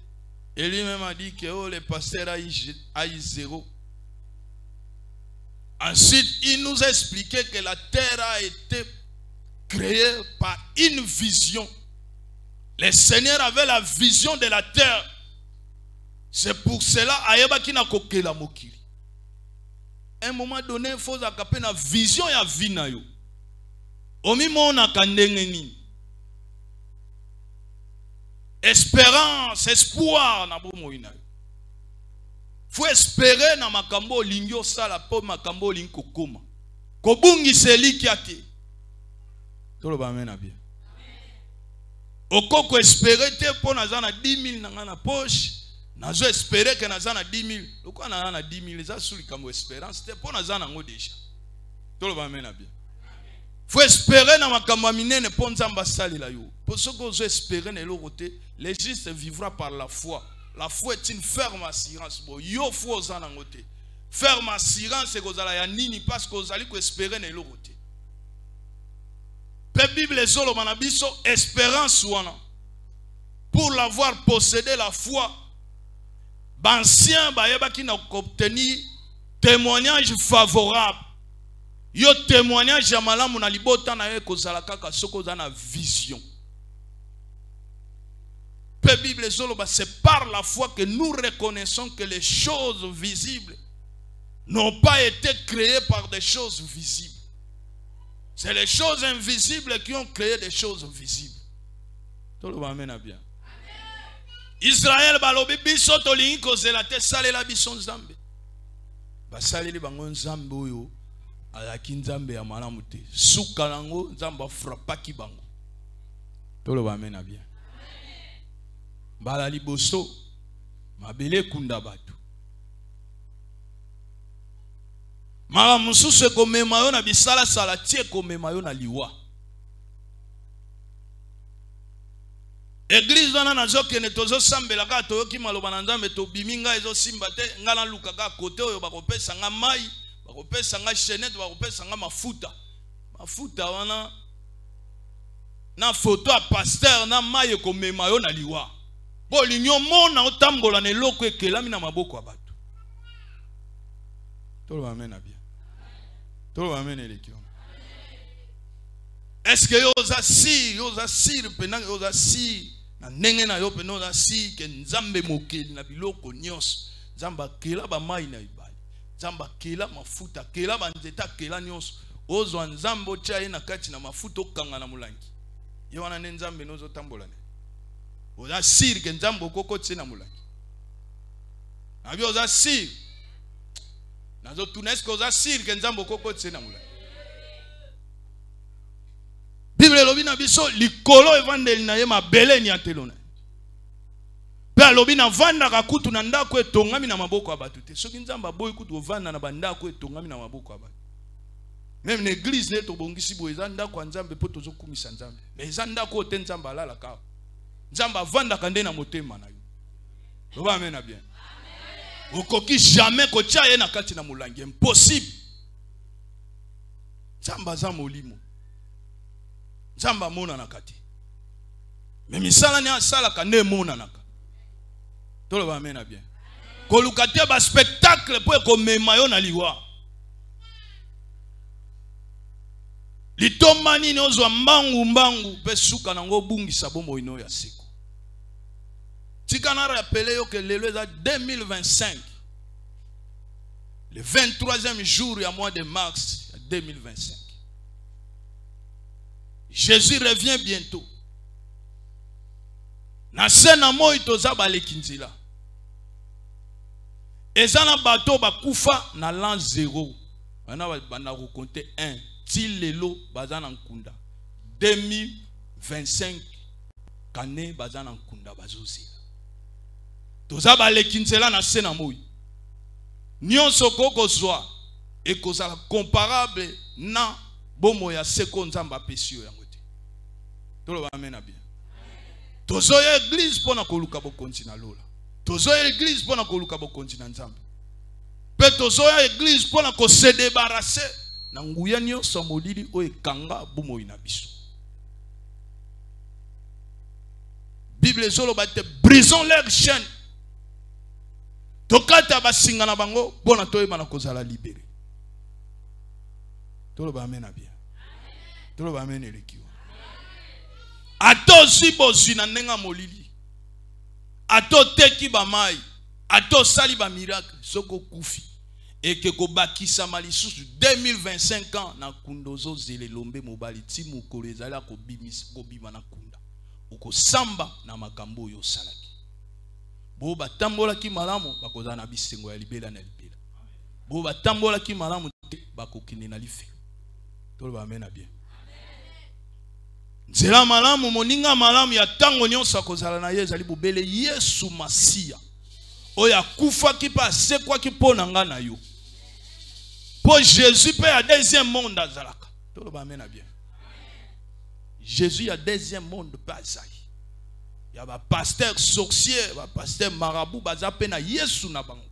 S1: Et lui-même a dit que oh, le pasteur a eu 0. Ensuite, il nous a expliqué que la terre a été créée par une vision. Le Seigneur avait la vision de la terre. C'est pour cela ayeba kina kokela mokili. un moment donné, il faut avoir une vision ya vie na yo. Omimona kandengeni. Espérance, espoir na bomo ina. Faut espérer na makambo lingyo sala po makambo linko koma. Kobungi seli kiate. Tolo ba mena bien. Okoko espérer te po nazana 10 000 na poche. Nazo espérer que nazana 10 000. Loko na 10 000 za suli kamo espérance te po nazana ngo déjà. Tolo ba mena bien. Faut espérer na makambo minene po nzamba sali la yo. Pour ceux qui osent espérer na l'autre, le juste vivra par la foi. La foi est une ferme assurance. Bon, yo faut ça na ngote. Ferme assurance c'est kozala ya nini parce que ozali ko espérer na l'autre. Pe Bible solo manabiso espérance wana. Pour l'avoir possédé la foi. Bancien bayeba ki na obtenir témoignage favorable. Yo témoignage ya malamu na libota na ye kozala kaka soko za na vision. Peu Bible c'est par la foi que nous reconnaissons que les choses visibles n'ont pas été créées par des choses visibles. C'est les choses invisibles qui ont créé des choses visibles. Tout le monde amène bien. Israël balobi biso tolingi kozela te salela biso nzambe. Basaleli bango nzambe oyo alaki nzambe ya malamu te. Suka nango nzamba frappaki bango. Tout le monde amène bien. Bala liboso mabele kunda batu mala mususu komema yo na bisala sala tie komema yo na liwa église wana nazokene tozo sambela ka toyoki maloba na nzambe to biminga ezo simba te ngala luka ka kote oyo bakopesa nga mai bakopesa nga chenette bakopesa nga mafuta wana na photo a pasteur na mai komema yo na liwa. Bon, l'union mona otambola ne loko ekelami na maboko ya bato. Tolo amena bien. Tolo amena elekio. Est-ce que yoza sir penanga yoza sir na ndenge na yo peno yoza sir ke nzambe mokeli na biloko nyonso. Nzamba kela ba mai na ibali. Nzamba kela mafuta, kela ba nzeta kela nyonso. Ozwa nzambo cha ye na kati na mafuta okanga na mulangi. Yo wana ne nzambe nozo tambola ne. Oza sir ke nzambo koko tsena mulangi. Nabi oza sir. Nazo tunesko oza sir ke nzambo koko tsena mulangi. Bible lobi na biso likolo evandeli na ye mabele ni atelona. Pe lobi na vanda ka kutu na ndako etongami na maboko ya bato te. Soki nzamba boy kutu ovanda na bandako etongami na maboko ya bato. Même l'église ne to bongisi bo eza ndako nzambe po tozo kumisa nzambe. Mais eza ndako te nzamba alala ka. Nzamba vanda kande na motema na yo. Loba amena bien. Okoki jamais kotia ye na kati na mulangi. Impossible. Nzamba za molimo. Nzamba mona na kati. Mais misala ni asala kande mona na kati. Tolo amena bien. Kolukatia ba spectacle po ekomema yo na liwa. Litomani ni ozwa mbangu pe suka nango bungisa bomo ino ya siku. Tika na rappelé yo que lelo eza 2025. Le 23e jour ya mois de mars 2025. Jésus revient bientôt. Na sena moi toza balekinzila. Eza na bato bakufa na l'an 0. Wana bana ko compter 1. Tilelo bazana nkunda 2025 kane bazana nkunda bazozila toza balekinzela na sena moi nyonso koko zwa ekozala comparable na bomo ya seko nzamba pesio yango te tolo bamena bien tozo ya église pona koluka bokonzi na lola tozo ya église pona koluka bokonzi na nzambe pe tozo ya église pona ko se débarrasser na nguya nyonso molili o ekanga bomo ina biso. Bible solo bate brisons leurs chaînes. Tokata basinga na bango bona toyeba na kozala libéré. Tolo ba amena bien. Tolo ba amena elekiwa. Ato sibo sina nenga molili. Ato teki ba mai. Ato sali ba miracle soko kufi.
S2: et que kobakisa malisusu 2025 ans na kundozo zele lombe mobali ti mokolo ezala kobima na kunda okosamba na makambo yo salaki bo batambola ki malamu bakozana na bisengo ya libela na libela bo batambola ki malamu te bakokine na life tolo ba amena bien nzela malamu moninga malamu ya tango nyonso akozala na ye ezali bobele Yesu Masiya oya kufa ki pa sekwa ki pona nga na yo pour Jésus peut à deuxième monde azalaka tout le monde bien Jésus a deuxième monde pas ça il y a ba pasteur sorcier ba pasteur marabout baza pe na Yesu na bango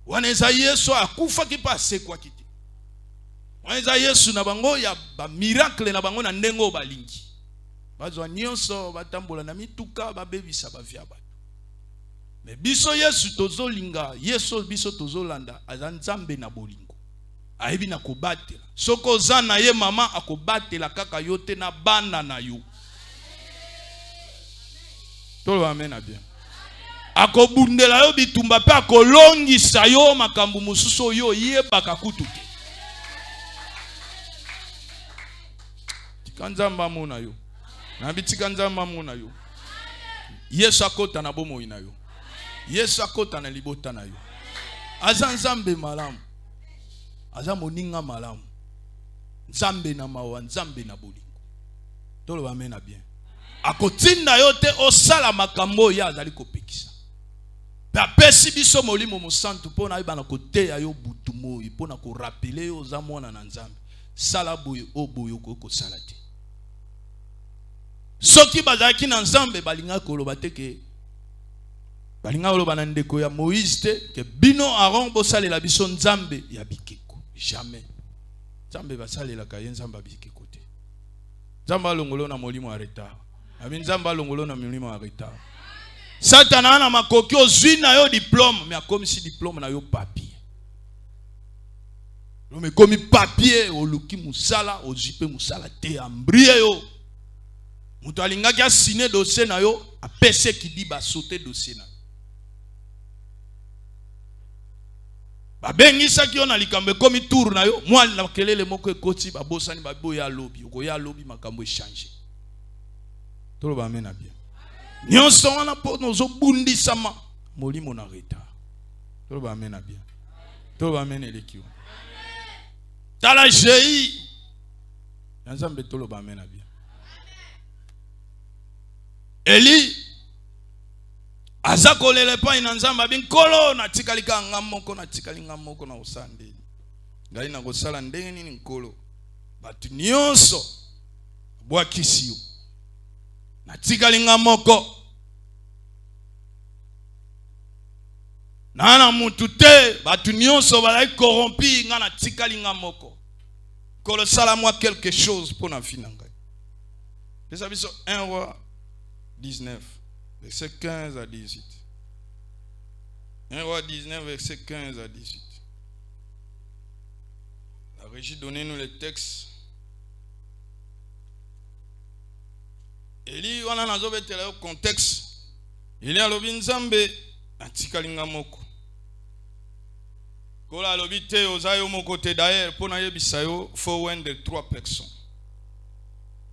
S2: waneza Yesu akufa ki pa sekwa ki te waneza Yesu na bango ya ba miracle na bango na ndengo balingi bazwa nyonso batambola na mituka babebisa bavia ba mais biso Yesu tozolinga Yesu biso tozolanda azanzambe na bolingo ayebi na kobatela soko zana ye mama akobatela kaka yote na bana na yo tolo amena bien akobundela yo bitumba pe akolongisa yo makambo mususu yo yebaka kutuke tikanzamba mona yo na bitikanzamba mona yo Yesu akota na bomo ina yo Yesu akota na libota na yo aza nzambe malamu aza moninga malamu nzambe na mawa nzambe na bolingo tolo bamena bien akotinda yo te osala makambo ya azali kopekisa pe apesi biso molimo mosantu mpona yeba na koteya yo butu moi mpona korapele yo oza mwana na nzambe sala boye o boye okosala te soki bazalaki na nzambe balinga koloba te ke balinga oloba na ndeko ya Moïse te ke bino Aaron bosalela biso nzambe ya bikeko jamais nzambe basalela ka ye nzambe bikeko te nzambe alongolo na molimo ya retard abi nzambe alongolo na molimo ya retard Satana na makoki ozwi na yo diplôme mais akomi si diplôme na yo papier me komi papier oluki musala ozipe musala te ambrie yo mutu alingaki asine dossier na yo apese kidi basote dossier na babengisaki yo na likambo ekomi tour na yo mwa na kelele moko ekoti babosani baboya lobi okoya lobi makambo echange toloba amena bien nyonso wana po nozobundisama molimo na retard toloba amena bien toloba amena eleki tala jei nzambe toloba amena bien Eli azako lele pa ina nzamba binkolo na tikalika ngamoko na tikalinga moko na usande ngai na kosala ndenge nini nkolo batu nyonso bwa kisio na tikalinga moko na mutu te batu nyonso balai corrompi nga na tikalinga moko kolo sala moi quelque chose pour na fina ngai pesa biso 1 roi 19 verset 15 à 18. 1 roi 19 verset 15 à 18. La régie donnez-nous le texte. Eli wana nazobetela yo contexte. Eli alobi nzambe atikalinga moko. Kola alobi te ozayo moko te d'ailleurs pona yebisa yo faut wendre 3 personnes.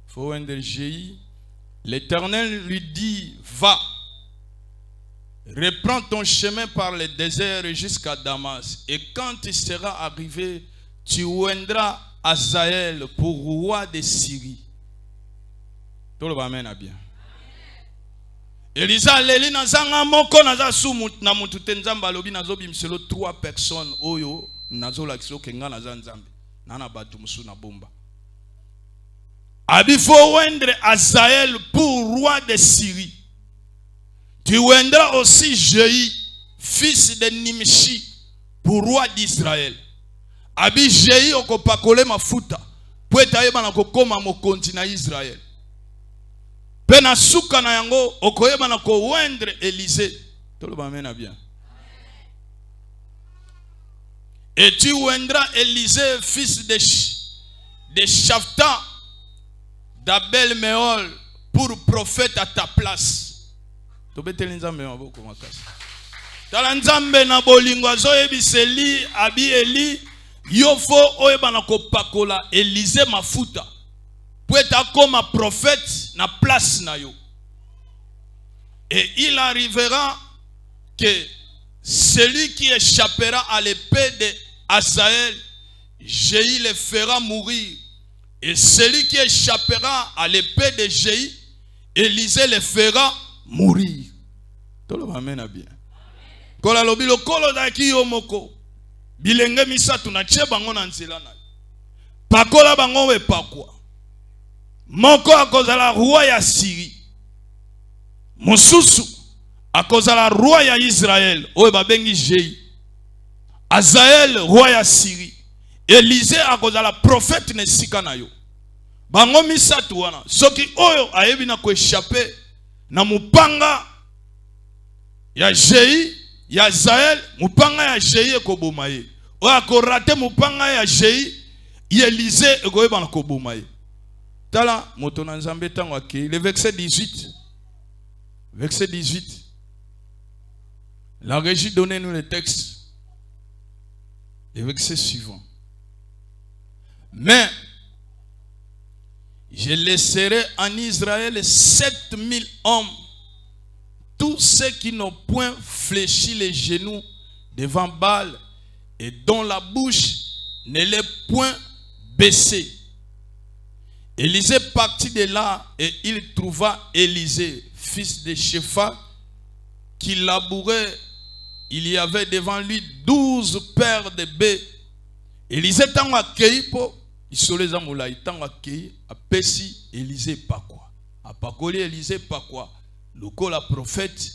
S2: Faut wendre Jéhi. L'Éternel lui dit, va, reprends ton chemin par le désert jusqu'à Damas. Et quand tu seras arrivé, tu oindras Azaël pour roi de Syrie. Tout le monde a bien. Elisa leli nazanga moko naza sumut na mutu tenzamba lobi nazobi mselo 3 personnes oyo nazola kiso kenga naza nzambe. Nana batu musu na bomba. Il faut oindre Azaël pour roi de Syrie. Tu oindras aussi Jéhi, fils de Nimshi, pour roi d'Israël. Abi Jéhi okopakole mafuta, pour etayeba na kokoma mokonzi na Israël. Pena suka na yango okoyeba na ko oindre Élisée. Toloba mena bien. Et tu oindras Élisée, fils de Shaphan, d'Abel Méol pour prophète à ta place. Talanzambe na bolingo azoyebiseli abi Eli yofo oyebana kopakola Élisée mafuta pour être comme un prophète na place na yo. Et il arrivera que celui qui échappera à l'épée de Hazaël, Jéhi le fera mourir. Et celui qui échappera à l'épée de Jéhi, Élisée le fera mourir. Tout le monde a bien. Kola lobilo kolo da ki yomoko. Bilenge misatu na che bango na nzela na. Pakola bango we pakwa. Moko akozala roi ya Syrie. Mosusu akozala roi ya Israël. Oye babengi Jéhi. Hazaël roi ya Syrie. Élisée akozala prophète ne sikana yo. Bango misatu wana. Soki oyo ayebi na ko échapper na mupanga ya Jéhi, ya Hazaël, mupanga ya Jéhi ekoboma ye. Oyo akorate mupanga ya Jéhi, Élisée ekoyeba na koboma ye. Tala moto na Nzambe tango akei. Le verset 18. Verset 18. La régie donnez-nous le texte. Le verset suivant. Mais je laisserai en Israël 7000 hommes, tous ceux qui n'ont point fléchi les genoux devant Baal et dont la bouche ne l'est point baissée. Élisée partit de là et il trouva Élisée, fils de Shaphat, qui labourait. Il y avait devant lui 12 paires de bœufs. Élisée tango akei po isoleza mulai tango akei apesi Élisée pakwa. Apakoli Élisée pakwa lokola prophète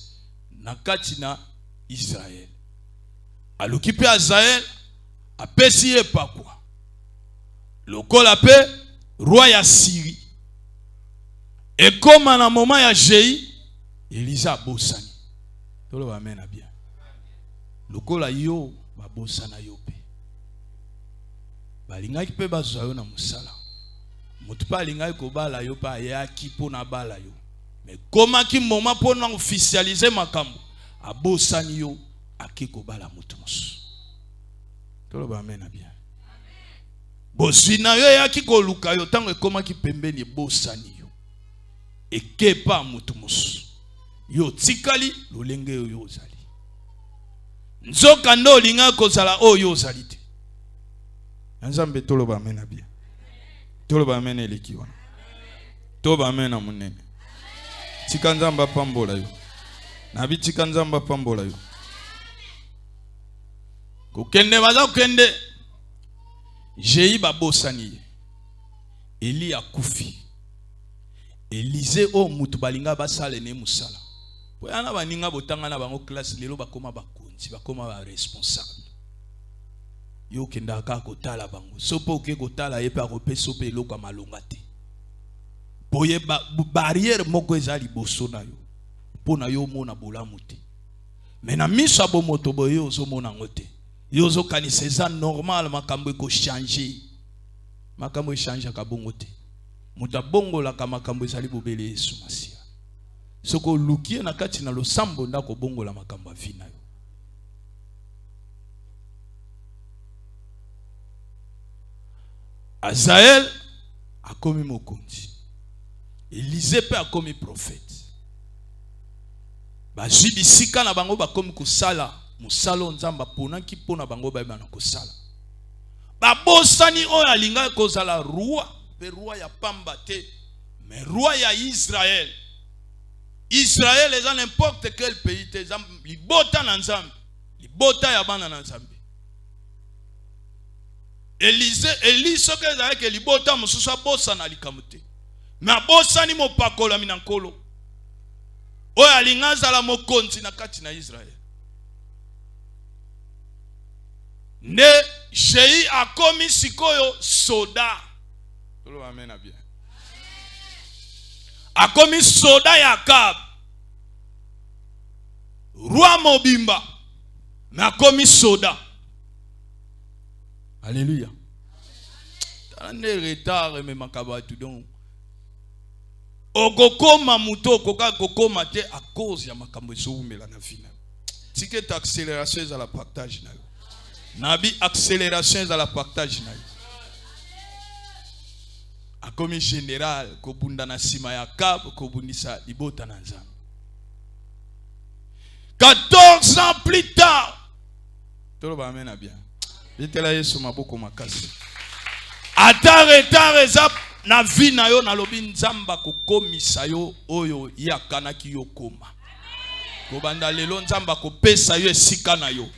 S2: nakati na Israël. Aluki pe Hazaël apesi ye pakwa. Lokola pe roi ya Syrie. Et comme à un moment ya Jéhi, Élisée a bosani. Tout le monde amène bien. Lokola yo ba bosana yo pe. Balingaki pe bazwa yo na musala. Mutu pa alingaki kobala yo pa ayaki po na bala yo. Mais comment ki moment po na officialiser makambo abosani yo aki kobala mutu mosu. Tout le monde amène bien. Bosina yo yaki koluka yo tango ekoma ki pembeni bosani yo. Ekepa mutu mosu. Yo tikali lolenge yo ozali. Nzoka ndo linga kozala oyo ozali te. Nzambe toloba amena bien. Toloba amena eleki wana. Toba amena munene. Tika nzamba pambola yo. Nabi tika nzamba pambola yo. Kokende baza kokende. Jéhi babosani. Eli akufi. Élisée o mutu balinga basale ne musala. Poyana baninga botanga na bango classe lelo bakoma bakonzi bakoma ba responsable. Yo kenda ka kotala bango. Sopo ke kotala yepe akopesa pe eloko malonga te. Boye barrière moko ezali boso na yo. Pona yo mona bolamu te. Mais na miso abo moto boye ozo mona ngote. Yo zo kanisa eza normal makambo eko changer. Makambo e changer ka bongo te. Muta bongo la kama makambo ezali bobele Yesu Masia. Soko lukie na kati na losambo ndako bongo la makambo avina yo. Hazaël a commis mokonzi. Élisée pe a commis prophète. Ba jubi sika na bango ba komi kusala musalo nzamba pona ki pona bango ba na kusala. Ba bosani o alinga kozala roi, pe roi ya pamba te, mais roi ya Israël. Israël est dans n'importe quel pays te libota na nzambe, libota ya bana na nzambe. Élie soke ezalaki ke libota mosusu abosa na likamu te. Mais abosani mopakola minankolo. Oyo alinga azala mokonzi na kati na Israël. Ne Jéhi akomi sikoyo soda. Tolo amena bien. Akomi soda ya Akab. Roi mobimba. Mais akomi soda. Alléluia. Tande retard me makabatu donc. Okokoma muto koka kokoma te à cause ya makambo ezomela na fina. ticket accélération à la partage na yo. Nabi accélération à la partage na yo. A comme général ko bunda na sima ya kab ko bundisa libota na nzambe. 14 ans plus tard. Tout le monde amène bien. Bitela Yesu maboko makasi. Ata retard eza na vie na yo na lobi nzamba ko komisa yo oyo yakanaki yo koma. Ko banda lelo nzamba ko pesa yo esika na yo.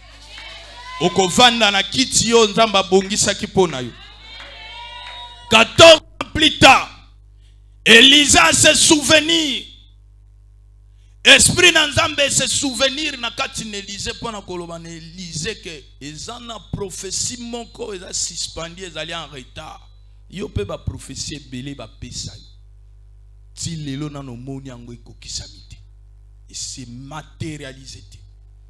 S2: Oko vanda na kiti yo nzamba bongisa kipona yo. 14 ans plus tard, Elisa se souvenir. Esprit d'Anzambe se souvenir na kati n'Élysée pendant koloba n'Élysée que ezana prophétie moko eza suspendu ezali en retard. Yo pe ba prophétie belé ba pesa yo. Ti lelo na no moni yango ekokisamite. Et c'est matérialisé.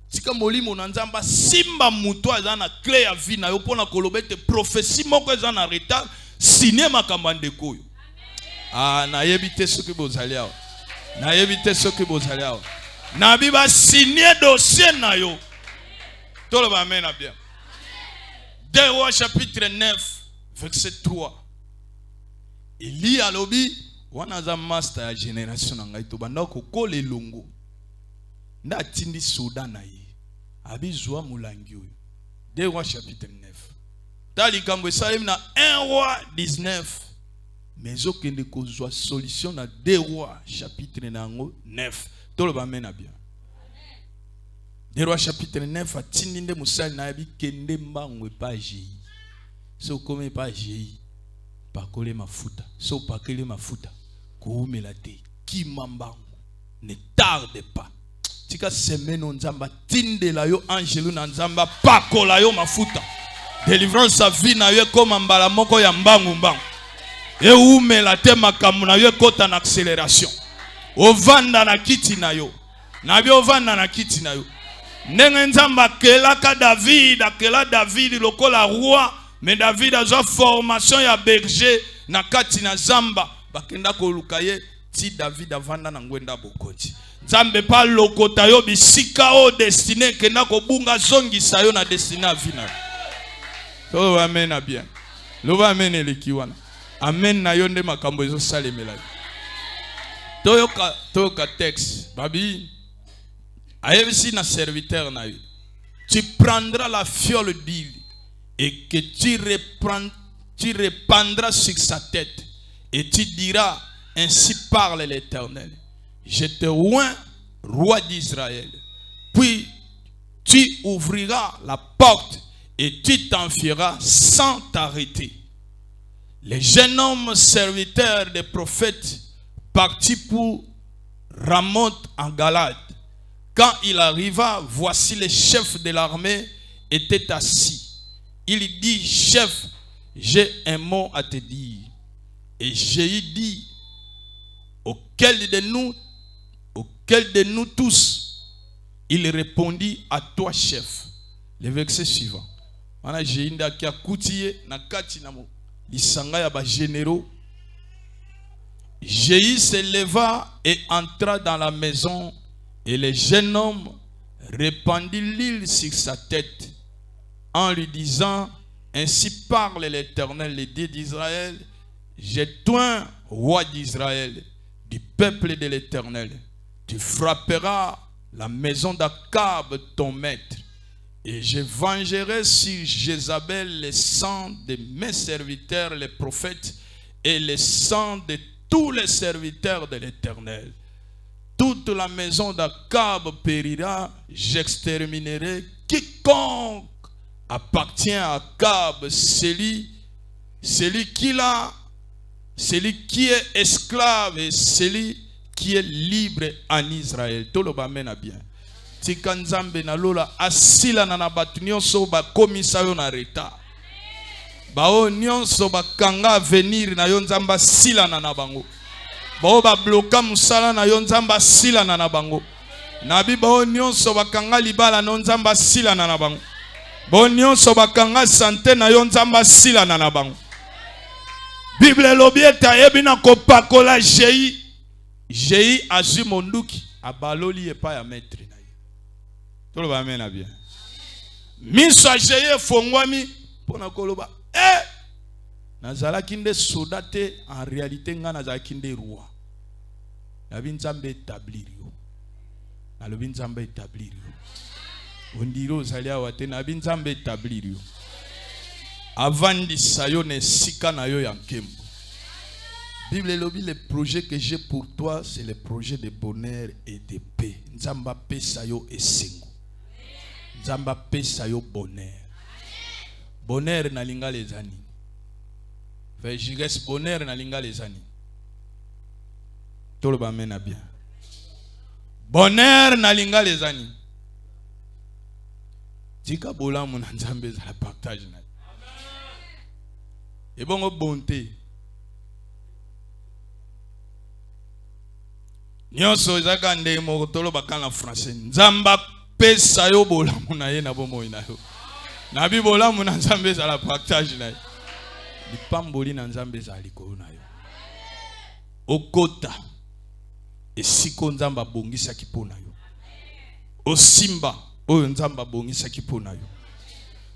S2: Tika molimo na Nzamba simba muto ezana clé ya vie na yo pona koloba te prophétie moko ezana retard signé makambande koyo. Ah na yebite soki bozali awa. Na yebite soki bozali awa. Na biba signé dossier na yo. Tout le monde amène bien. 2 Rois chapitre 9 verset 3. Eli alobi wana za master ya génération na ngai to banda ko kole longo. Nda tindi soda na ye. Abi zwa mulangi oyo. 2 Rois chapitre 9. Tali kambo esalemi na 1 Roi 19. Mais aucun de cause solution na 2 Rois chapitre 9. Tout le monde amène bien. 2 Rois chapitre 9 a tindinde musali na yabi kende mbangwe pa jei. So comme pa jei. Pakole mafuta. So pakele mafuta. Koumela te. Kimambangu. Ne tarde pas. Tika semaine on nzamba tinde la yo angelu na nzamba pakola yo mafuta. Délivrance sa vie na yo comme mbala moko ya mbangu mbangu. E umela te makamu na yo kota na accélération. Ovanda na kiti na yo. Na bi ovanda na kiti na yo. Ndenge nzamba kelaka David, akela David lokola roi, mais David a une formation ya berger na kati na zamba bakenda ko lukaye ti David avanda na ngwenda bokoti. Nzambe pa lokota yo bisika o destiné kenda ko bunga zongisa yo na destiné a vina. To amen na bien. Lo amen elikiwana. Amen na yonde makambo ezo salemela. Toyoka texte babi ayebisi na serviteur na yo. Tu prendras la fiole d'huile et que tu répandras sur sa tête et tu diras ainsi parle l'Éternel. Je te oins roi d'Israël. Puis tu ouvriras la porte et tu t'enfuiras sans t'arrêter. Les jeunes hommes serviteurs des prophètes partis pour Ramoth en Galade. Quand il arriva, voici les chefs de l'armée étaient assis. Il dit, chef, j'ai un mot à te dire. Et j'ai dit, auquel de nous tous? Il répondit, à toi, chef. Le verset suivant. J'ai dit, qui a coutillé, na kati na mo. L'isanga ya ba généraux. Jéhu se leva et entra dans la maison et le jeune homme répandit l'huile sur sa tête en lui disant ainsi parle l'Éternel, le Dieu d'Israël, j'ai toi roi d'Israël, du peuple de l'Éternel, tu frapperas la maison d'Akab ton maître. Et je vengerai sur Jézabel le sang de mes serviteurs, les prophètes, et le sang de tous les serviteurs de l'Éternel. Toute la maison d'Akab périra, j'exterminerai quiconque appartient à Akab, celui qui est esclave et celui qui est libre en Israël. Tout le monde a bien. Tika nzambe na lola asila na batu nyonso ba komisa yo na retard. Bao nyonso ba kanga venir na yo nzamba sila na bango. Bao ba bloka musala na yo nzamba sila na bango. Nabi bao nyonso ba kanga libala na nzamba sila na bango. Bao nyonso ba kanga santé na yo nzamba sila na bango. Bible lobieta yebi na kopakola Jéhu. Jéhu azu monduki abaloli epa ya maître. Tout le monde amène bien. Miso ajeye fongwami pona koloba. Nazala kinde sodate en réalité nga nazala kinde roi. Nabi nzambe établir yo. Nalobi nzambe établir yo. Ondiro zalia wate nabi nzambe établir yo. Avandi sayo ne sika na yo yankembo. Bible lobi, les projets que j'ai pour toi, c'est les projets de bonheur et de paix. Nzamba paix sayo esengo. Nzamba paix sayo bonheur. Bonheur na linga les ani. Fait jires bonheur na linga les ani. Tout le monde mène bien. Bonheur na linga les ani. Tika bola mon nzambe za la partage na. Et bon bonté. Nyonso ezaka nde mokotolo bakana français. Nzamba pesa yo bola muna ye na bomo ina yo. Na bi bola muna nzambe za la partage na. Lipamboli na nzambe za likolo na yo. Okota esiko nzamba bongisa kipona yo. Osimba oyo nzamba bongisa kipona yo.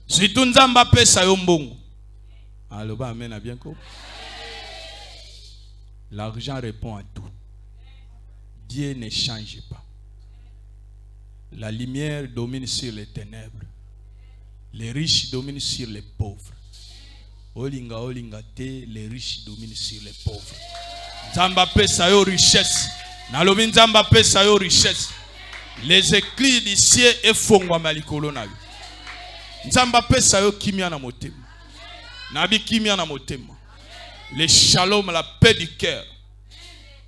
S2: Zitu nzamba pesa yo mbongo. Aloba amen bien ko. L'argent répond à tout. Dieu ne change pas. La lumière domine sur les ténèbres. Les riches dominent sur les pauvres. Olinga olinga te, les riches dominent sur les pauvres. Nzamba pesa yo richesse. Nalobi nzamba pesa yo richesse. Les éclats du ciel efongwa malikolo na yo. Nzamba pesa yo kimia na motema. Nabi kimia na motema. Le shalom, la paix du cœur.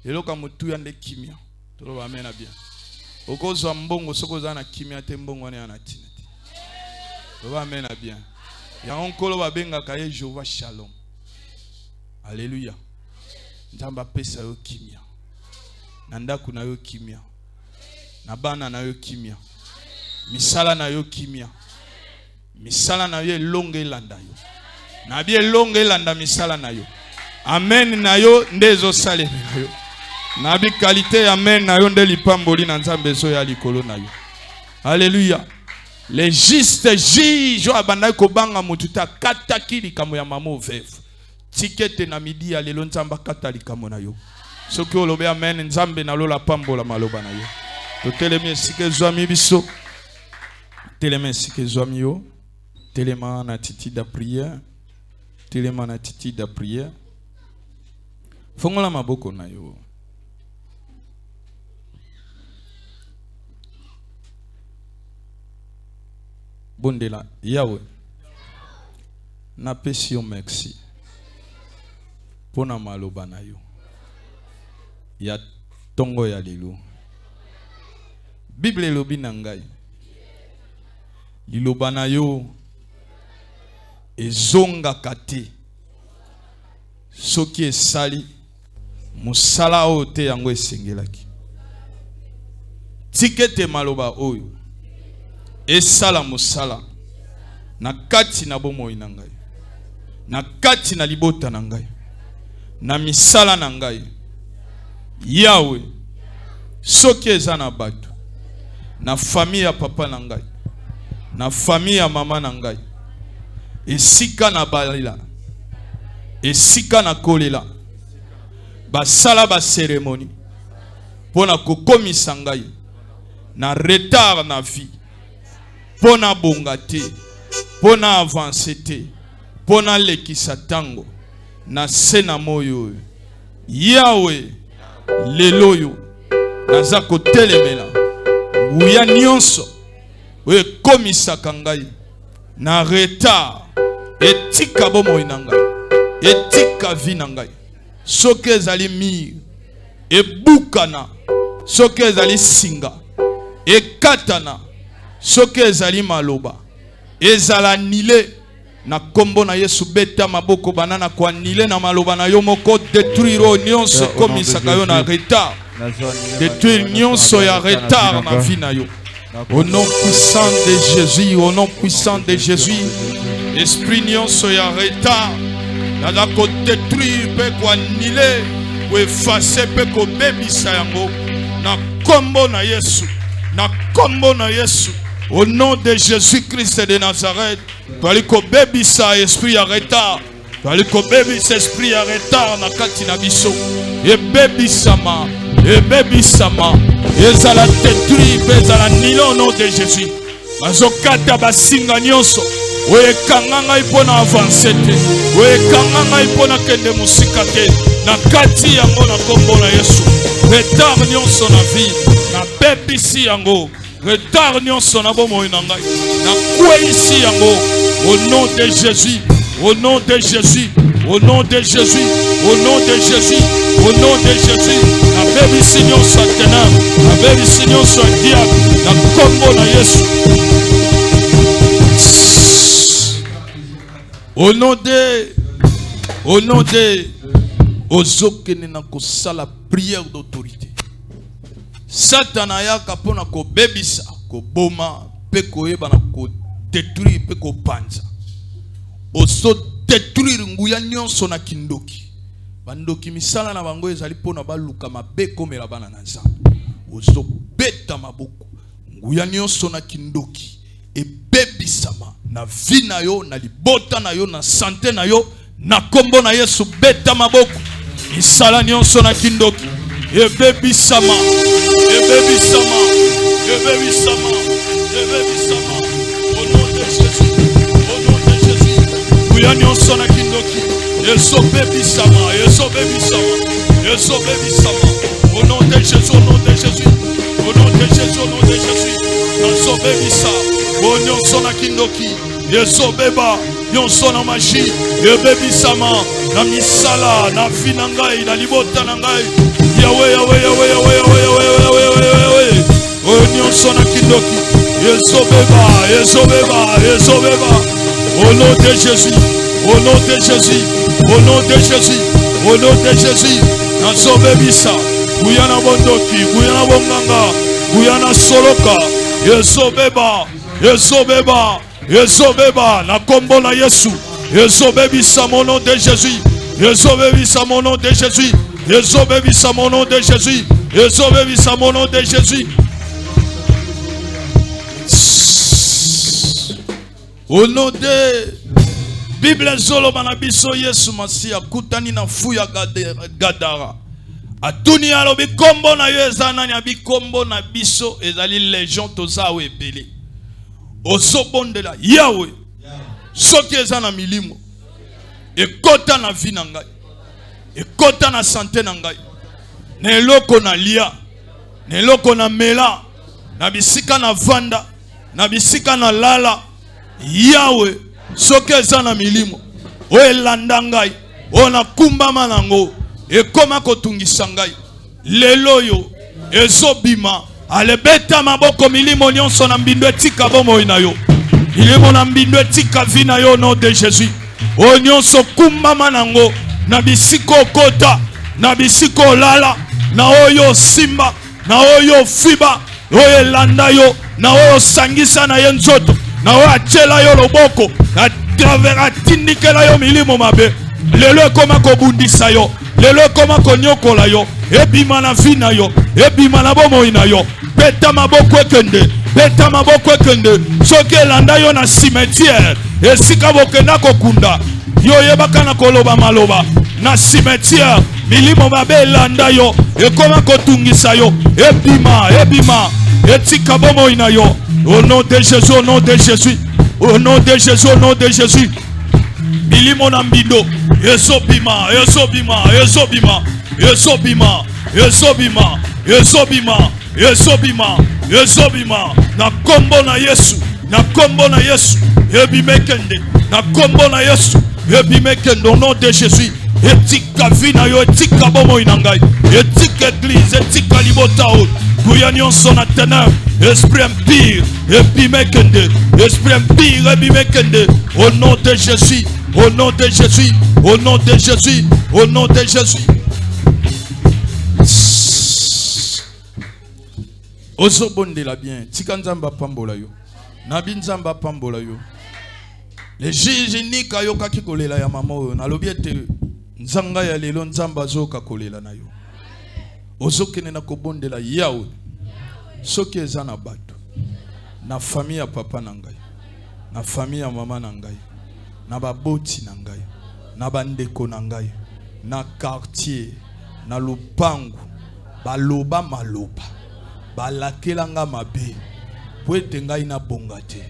S2: Et là quand mutu yande kimia. Tout le monde amène bien. Okozo mbongo soko za na kimia te mbongo ne anatina. Tout le monde amène bien. Ya onkolo babenga kaye Jehova Shalom. Alléluia. Nzamba pesa yo kimia. Nanda kuna yo kimia. Nabana na yo kimia. Misala na yo kimia. Misala na yo longe landa yo. Na bie longe landa misala na yo. Amen na yo ndezo sale na yo. Na bi qualité amen na yo nde lipamboli na nzambe so ya likolo na yo. Alléluia. Les justes juges abanda ko banga mututa kata kili kamo ya mamo vev. Tikete na midi ya lelo nzamba kata likamo na yo. Soki olobe amen nzambe na lola pambola maloba na yo. To telemi sike zwami biso. Telemi sike zwami yo. Telema na titi da prière. Telema na titi da prière. Fongola maboko na yo. Bondela Yahweh. Na pesi yo merci. Pona maloba na yo. Ya tongo ya lelo. Bible lobi na ngai. Liloba na yo ezonga kate. Soki esali musala ote yango esengelaki. Tikete maloba oyo esala musala na kati na bomoi na ngai. Na kati na libota na ngai. Na misala na ngai. Yahweh soki eza na bato na famille ya papa na ngai. Na famille ya mama na ngai. Esika na balila. Esika na kolela. Basala ba cérémonie. Pona kokomisa ngai. Na retard na vie. Pona bongate. Pona avancer te. Pona lekisa tango. Na sena moyo. Yahweh. Lelo yo. Naza ko telemela. Uya nyonso. We komisa kangai. Na retard. Etika bomo inanga. Etika vinangai. Soki ezali mir. Ebukana. Soki ezali singa. Ekatana. Soki ezali maloba. Ezala nile. Na kombo na Yesu beta maboko banana kwa nile na maloba na yo moko détruire nyonso komisaka yo na retard. Détruire nyonso ya retard na vie na yo. Au nom puissant de Jésus, au nom puissant de Jésus, esprit nyonso ya retard, na ko détruire pe ko annuler, ko effacer pe ko bebisa yango na kombo na Yesu, na kombo na Yesu, Au nom de Jésus-Christ de Nazareth, tu as ko baby sa esprit à retard. Tu as ko baby sa esprit à retard na kati na biso. Et baby sama, et baby sama. Et ça la détruit, et ça la nilo au nom de Jésus. Bazokata basinga nyonso. Oye kanganga ipona avancer te. Oye kanganga ipona kende musika te. Na kati yango na kombo na Yesu. Retard nyonso na vie. Na baby si yango. Retard nyonso na bomo inangai. Na kwa ici yango. Au nom de Jésus. Au nom de Jésus. Au nom de Jésus. Au nom de Jésus. Au nom de Jésus. Na baby si nyonso atena. Na baby si nyonso diable. Na kombo na Yesu. Au nom de Ozokene na kosala prière d'autorité. Satana yaka pona ko bebisa, ko boma, pe ko yeba na ko détruire, pe ko panza. Oso détruire nguya nyonso na kindoki. Bandoki misala na bango ezali pona baluka mabe komela bana na nzambe. Oso beta maboko. Nguya nyonso na kindoki. E bebisama na vie na yo, na libota na yo, na santé na yo, na kombo na Yesu beta maboko. Misala nyonso na kindoki. E bebisama, e bebisama, e bebisama, e bebisama. Au nom de Jésus, au nom de Jésus. Nguya nyonso na kindoki. Yeso bebisama, yeso bebisama, yeso bebisama. Au nom de Jésus, au nom de Jésus. Au nom de Jésus, au nom de Jésus. Yeso bebisama. Oh nyonso na kindoki, yeso beba, nyonso na machi, yebebi sama, na misala, na finangai, na libota nangai, Yahweh, Yahweh, Yahweh, Yahweh, Yahweh, Yahweh, Yahweh, oh nyonso na kindoki, yeso beba, yeso beba, yeso beba, au nom de Jésus, au nom de Jésus, au nom de Jésus, au nom de Jésus, na so bebisa, guyana bondoki, guyana bonganga, guyana soloka, yeso beba. Yesobeba, Yesobeba, na kombo na Yesu. Yesobebisa mon nom de Jésus. Yesobebisa mon nom de Jésus. Yesobebisa mon nom de Jésus. Yesobebisa mon nom de Jésus. Au nom de Bible zolo manabiso Yesu Masia kutani na fuya gadara. Atuni alobi kombo na yo ezana nya bikombo na biso ezali légion toza we belé. Osobondela Yahweh soki eza na milimo ekota na vie na ngai ekota na santé na ngai na eloko na lia na eloko na mela na bisika na vanda na bisika na lala Yahweh soki eza na milimo o elanda ngai o na kumbama nango ekoma kotungisa ngai lelo yo ezobima alebeta maboko milimo nyonso na mbindo etika bomo ina yo milimo na mbindo etika vina yo no de Jésus o nyonso kumbama nango na bisiko kota na bisiko lala na oyo simba na oyo fiba oyo elanda yo na oyo sangisa na ye nzoto na oyo achela yo loboko na travers tindikela yo milimo mabe lelo ekoma kobundisa yo lelo ekoma konyokola yo ebima na vina yo ebima na bomo ina yo beta maboko ekende beta maboko ekende soki elanda yo na cimetière esika bokenda kokunda yo yebaka na koloba maloba na cimetière milimo mabe elanda yo ekoma kotungisa yo ebima ebima etika bomo ina yo au nom de Jésus au nom de Jésus au nom de Jésus au nom de Jésus milimo na mbindo esobima esobima esobima esobima esobima esobima esobima esobima na kombo na Yesu na kombo na Yesu ebimekende na kombo na Yesu ebimekende au nom de Jésus etika vina yo etika bomo inangai etika église etika libotao kuya nyonso na ténèbres esprit impur ebimekende esprit impur ebimekende au nom de Jésus au nom de Jésus au nom de Jésus au nom de Jésus. Ozobondela bien tika nzamba pambola yo nabi nzamba pambola yo le juge nika yo kaki kolela ya mama oyo nalobi ete nzanga ya lelo nzamba zoka kolela na yo ozokene na kobondela Yahweh soki eza na bato na famille ya papa na ngai, na famille ya mama na ngai, na baboti na ngai, na bandeko na ngai, na quartier, na lupangu, baloba maloba, balakelanga mabe, po ete ngai na bonga te,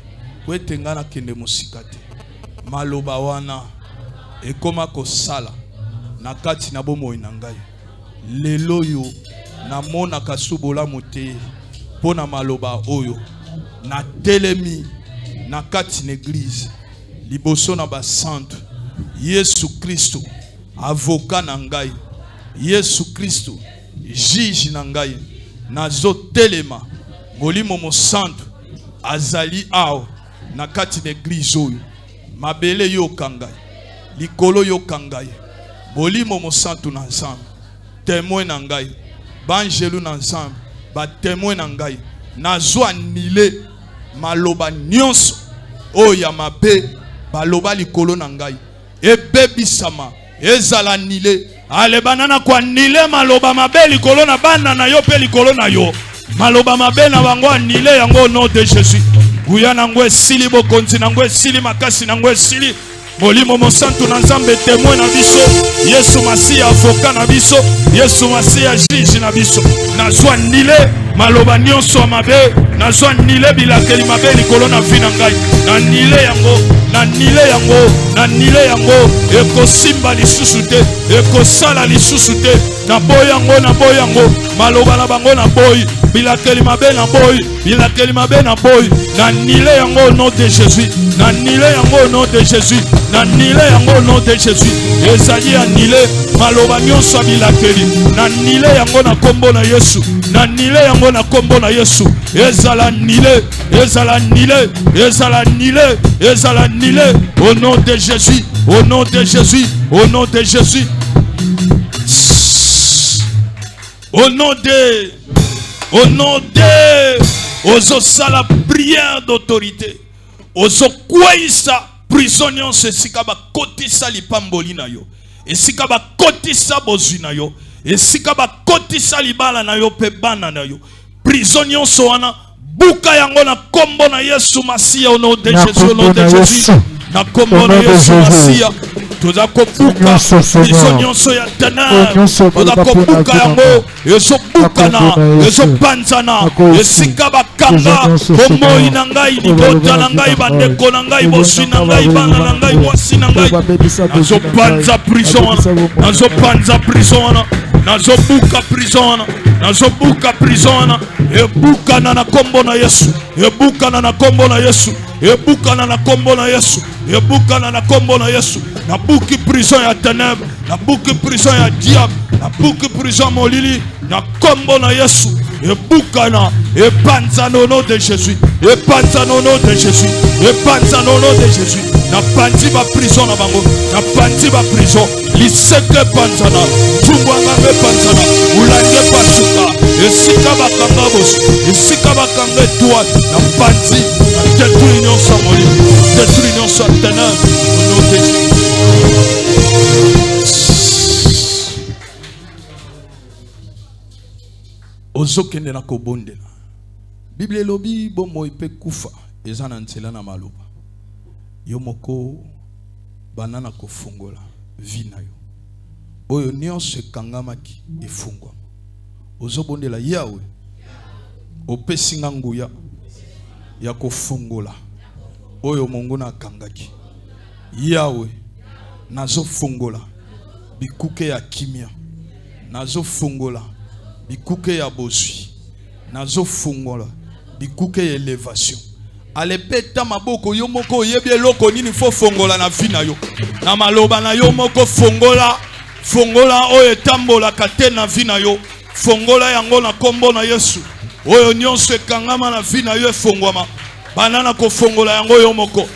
S2: po ete ngai na kende mosika te. Maloba wana ekoma kosala na kati na bomoi na ngai. Lelo yo na mona kasubola mote pona maloba oyo na telemi na kati na église liboso na ba centre. Yesu Kristo avocat na ngai, Yesu Kristo juge na ngai, nazo telema molimo mo centre azali awo na kati na église oyo. Mabele yo kangai, likolo yo kangai, molimo mo centre na ensemble, témoin na ngai, banjelu na ensemble, ba témoin na ngai, nazo anile maloba nyonso oya mabe baloba likolo na ngai, ebebisama ezala nile ale banana kwa nile maloba mabe likolo na bana na yo pe likolo na yo, maloba mabe na bango anile yango au nom de Jésus. Guya nangwe sili bokonzi nangwe sili makasi nangwe sili molimo mosantu na nzambe témoin na biso, Yesu Masia avocat na biso, Yesu Masia juge na biso. Nazwa nile maloba nyonso mabe, nazwa nile bilakeli mabe likolo na vi na ngai, na nile yango, na nile yango, na nile yango, ekosimba lisusu te, ekosala lisusu te, na boyango, na boyango, maloba na bango na boy, bilakeli mabe na boy, bilakeli mabe na boy, na nile yango au nom de Jésus, na nile yango au nom de Jésus, na nile yango au nom de Jésus. Ezali anile maloba nyonso bilakeli, na nile yango na kombo na Yesu, na nile yango na kombo na Yesu. Ezala nile, ezala nile, ezala nile, ezala nile au nom de Jésus, au nom de Jésus, au nom de Jésus. Au nom de ozo sala prière d'autorité, ozo kwaisa prisonnier esika ba kotisa lipamboli na yo, esika ba kotisa bozwi na yo, esika ba kotisa libala na yo pe bana na yo, prisonnier so wana buka yango na kombo na Yesu Masia, au nom de Jésus, au nom de Jésus, na kombo na Yesu Masia. Toza kobuka prisonnier so ya ténèbres, toza kobuka yango, ezo bukana, ezo panzana, esika bakanga bomoi na ngai, libota na ngai, bandeko na ngai, bosi na ngai, bana na ngai, mwasi na ngai, nazo panza prison wana, nazo panza prison wana, nazo buka prison wana, nazo buka prison wana, ebukana na kombo na Yesu, ebukana na kombo na Yesu, ebukana na kombo na Yesu, ebukana na kombo na Yesu. Na buki prison ya ténèbres, na buki prison ya diable, na buki prison molili, na kombo na Yesu, ebukana, epanza no nom de Jésus, epanza no nom de Jésus, epanza no nom de Jésus. Na panzi ba prison na bango, na panzi ba prison, liseke panzana, tungwanga me panzana, ulange pasuka, esika bakanga bosi, esika bakanga étoile, na panzi, na détruire l'union sa molili, détruire l'union sa ténèbres, au nom de Jésus. Ozokende na kobondela. Bible lobi bomo ipe kufa ezana nzela na maloba. Yo moko banana kofungola vina yo. Oyo nyonso ekangamaki efungwa. Ozobondela yawe. Opesinga nguya ya kofungola. Oyo Mungu na kangaki. Yawe nazo fungola bikuke ya kimia, nazo fungola bikuke ya bozwi, nazo fungola bikuke ya elevation. Alepeta maboko yo moko yebi eloko nini fo fungola na vi na yo, na maloba na yo moko fungola, fungola oyo etambola kate na vi na yo, fungola yango na kombo na Yesu. Oyo nyonso ekangama na vi na yo efungwama, banana ko fungola yango yo moko,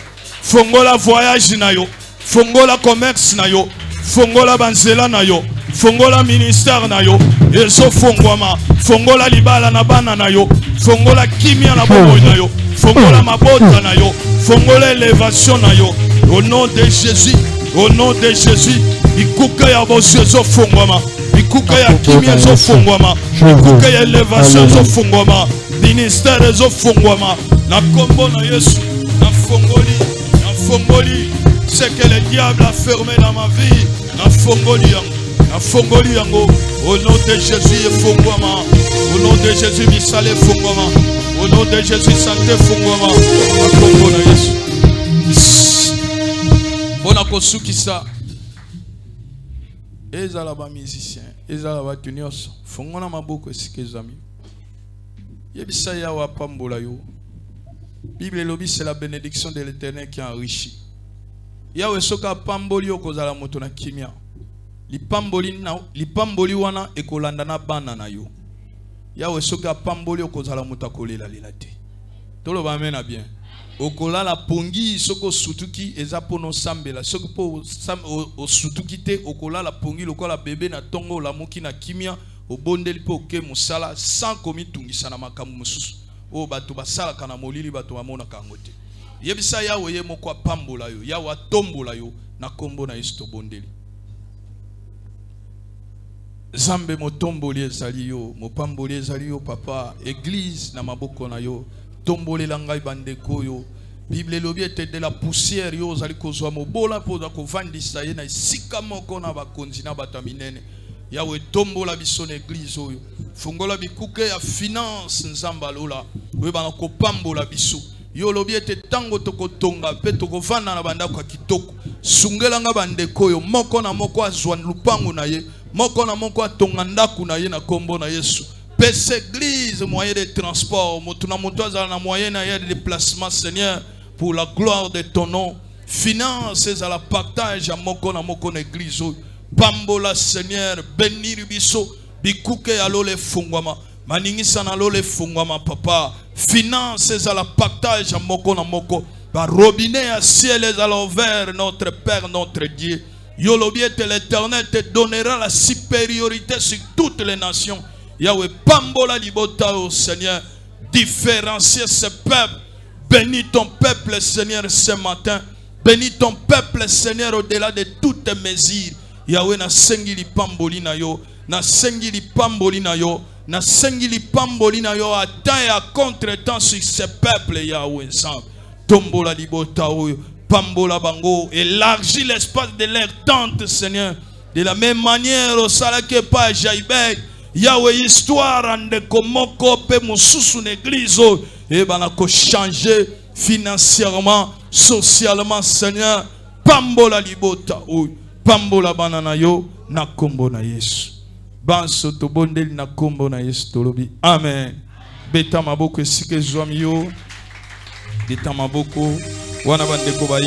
S2: fungola voyage na yo, fongola commerce na yo, fongola banzela na yo, fongola ministère na yo, ezo fongwama, fongola libala na bana na yo, fongola kimia na bomo na yo, fongola mabota na yo, fongola élévation na yo, au nom de Jésus, au nom de Jésus. Ikuka ya bosi ezo fongwama, ikuka ya kimia ezo fongwama, ikuka ya élévation ezo fongwama, ministère ezo fongwama, na kombo na Yesu, na fongoli, ce que le diable a fermé dans ma vie, na fongoli yango, au nom de Jésus fongwama, au nom de Jésus misale fongwama, au nom de Jésus santé fongwama, na kombo na Yesu. Bona kosukisa ezala ba musicien, ezala ba tunios, fongona maboko esike zami. Yebisa ya wa pambola yo. Bible lobi c'est la bénédiction de l'Éternel qui enrichit. Yawe soka pamboli okozala moto na kimia. Lipamboli wana ekolanda na bana na yo. Yawe soka pamboli okozala moto akolela lelate. Tolo ba mena bien. Okola la pongi soko sutuki ezapono sambela soko po sutuki te okola la pongi lokola bébé na tongo la moki na kimia obondeli po ke musala sans komi tungisa na makambo mususu o bato basala kana molili bato bamona kangote yebisa yawe ye moko pambola yo yawa tombola yo na kombo na Yesu bondeli Zambe motomboli ezali yo mopamboli ezali yo papa église na maboko na yo tombole langai bandeko yo Bible lobi ete de la poussière yo zali kozwa mobola po da kovandisa ye na sika moko na bakonzi na bataminene Yawe tombola biso na église oyo fungola bikuke ya finance nzamba lola we bana ko pambola biso yo lobi ete tango tokotonga pe tokovanda na bandako ya kitoko sungelanga bandeko yo moko na moko azwa lupango na ye moko na moko atonga ndaku na ye na kombo na Yesu pese église moyen de transport motuna moto azala na moyen na ye de déplacement Seigneur pour la gloire de ton nom finances à la partage à moko na église pambola Seigneur bénir biso bikuke alo le fungwama maningisa na lo le fungwama papa finances à la partage à moko na moko ba robinet à ciel et à l'envers notre Père notre Dieu Yolobiete l'Éternel te donnera la supériorité sur toutes les nations Yahweh pambola libota au Seigneur différencier ce peuple bénis ton peuple Seigneur ce matin bénis ton peuple Seigneur au-delà de toutes mesures Yahweh na sengili pamboli na yo na sengili pamboli na yo na sengili pamboli na yo atteint à contre-temps sur ce peuple Yahweh ensemble tombola libota oyo pambola bango élargis l'espace de leur tente Seigneur de la même manière au salake pa Jaibek Yahweh histoire ande komoko pe mususu l'église et bana ko changer financièrement socialement Seigneur pambola libota oyo pambola banana yo na kombo na Yesu banso to bondeli na kombo na Yesu tolobi amen beta maboko esike zwami yo beta maboko wana bandeko ba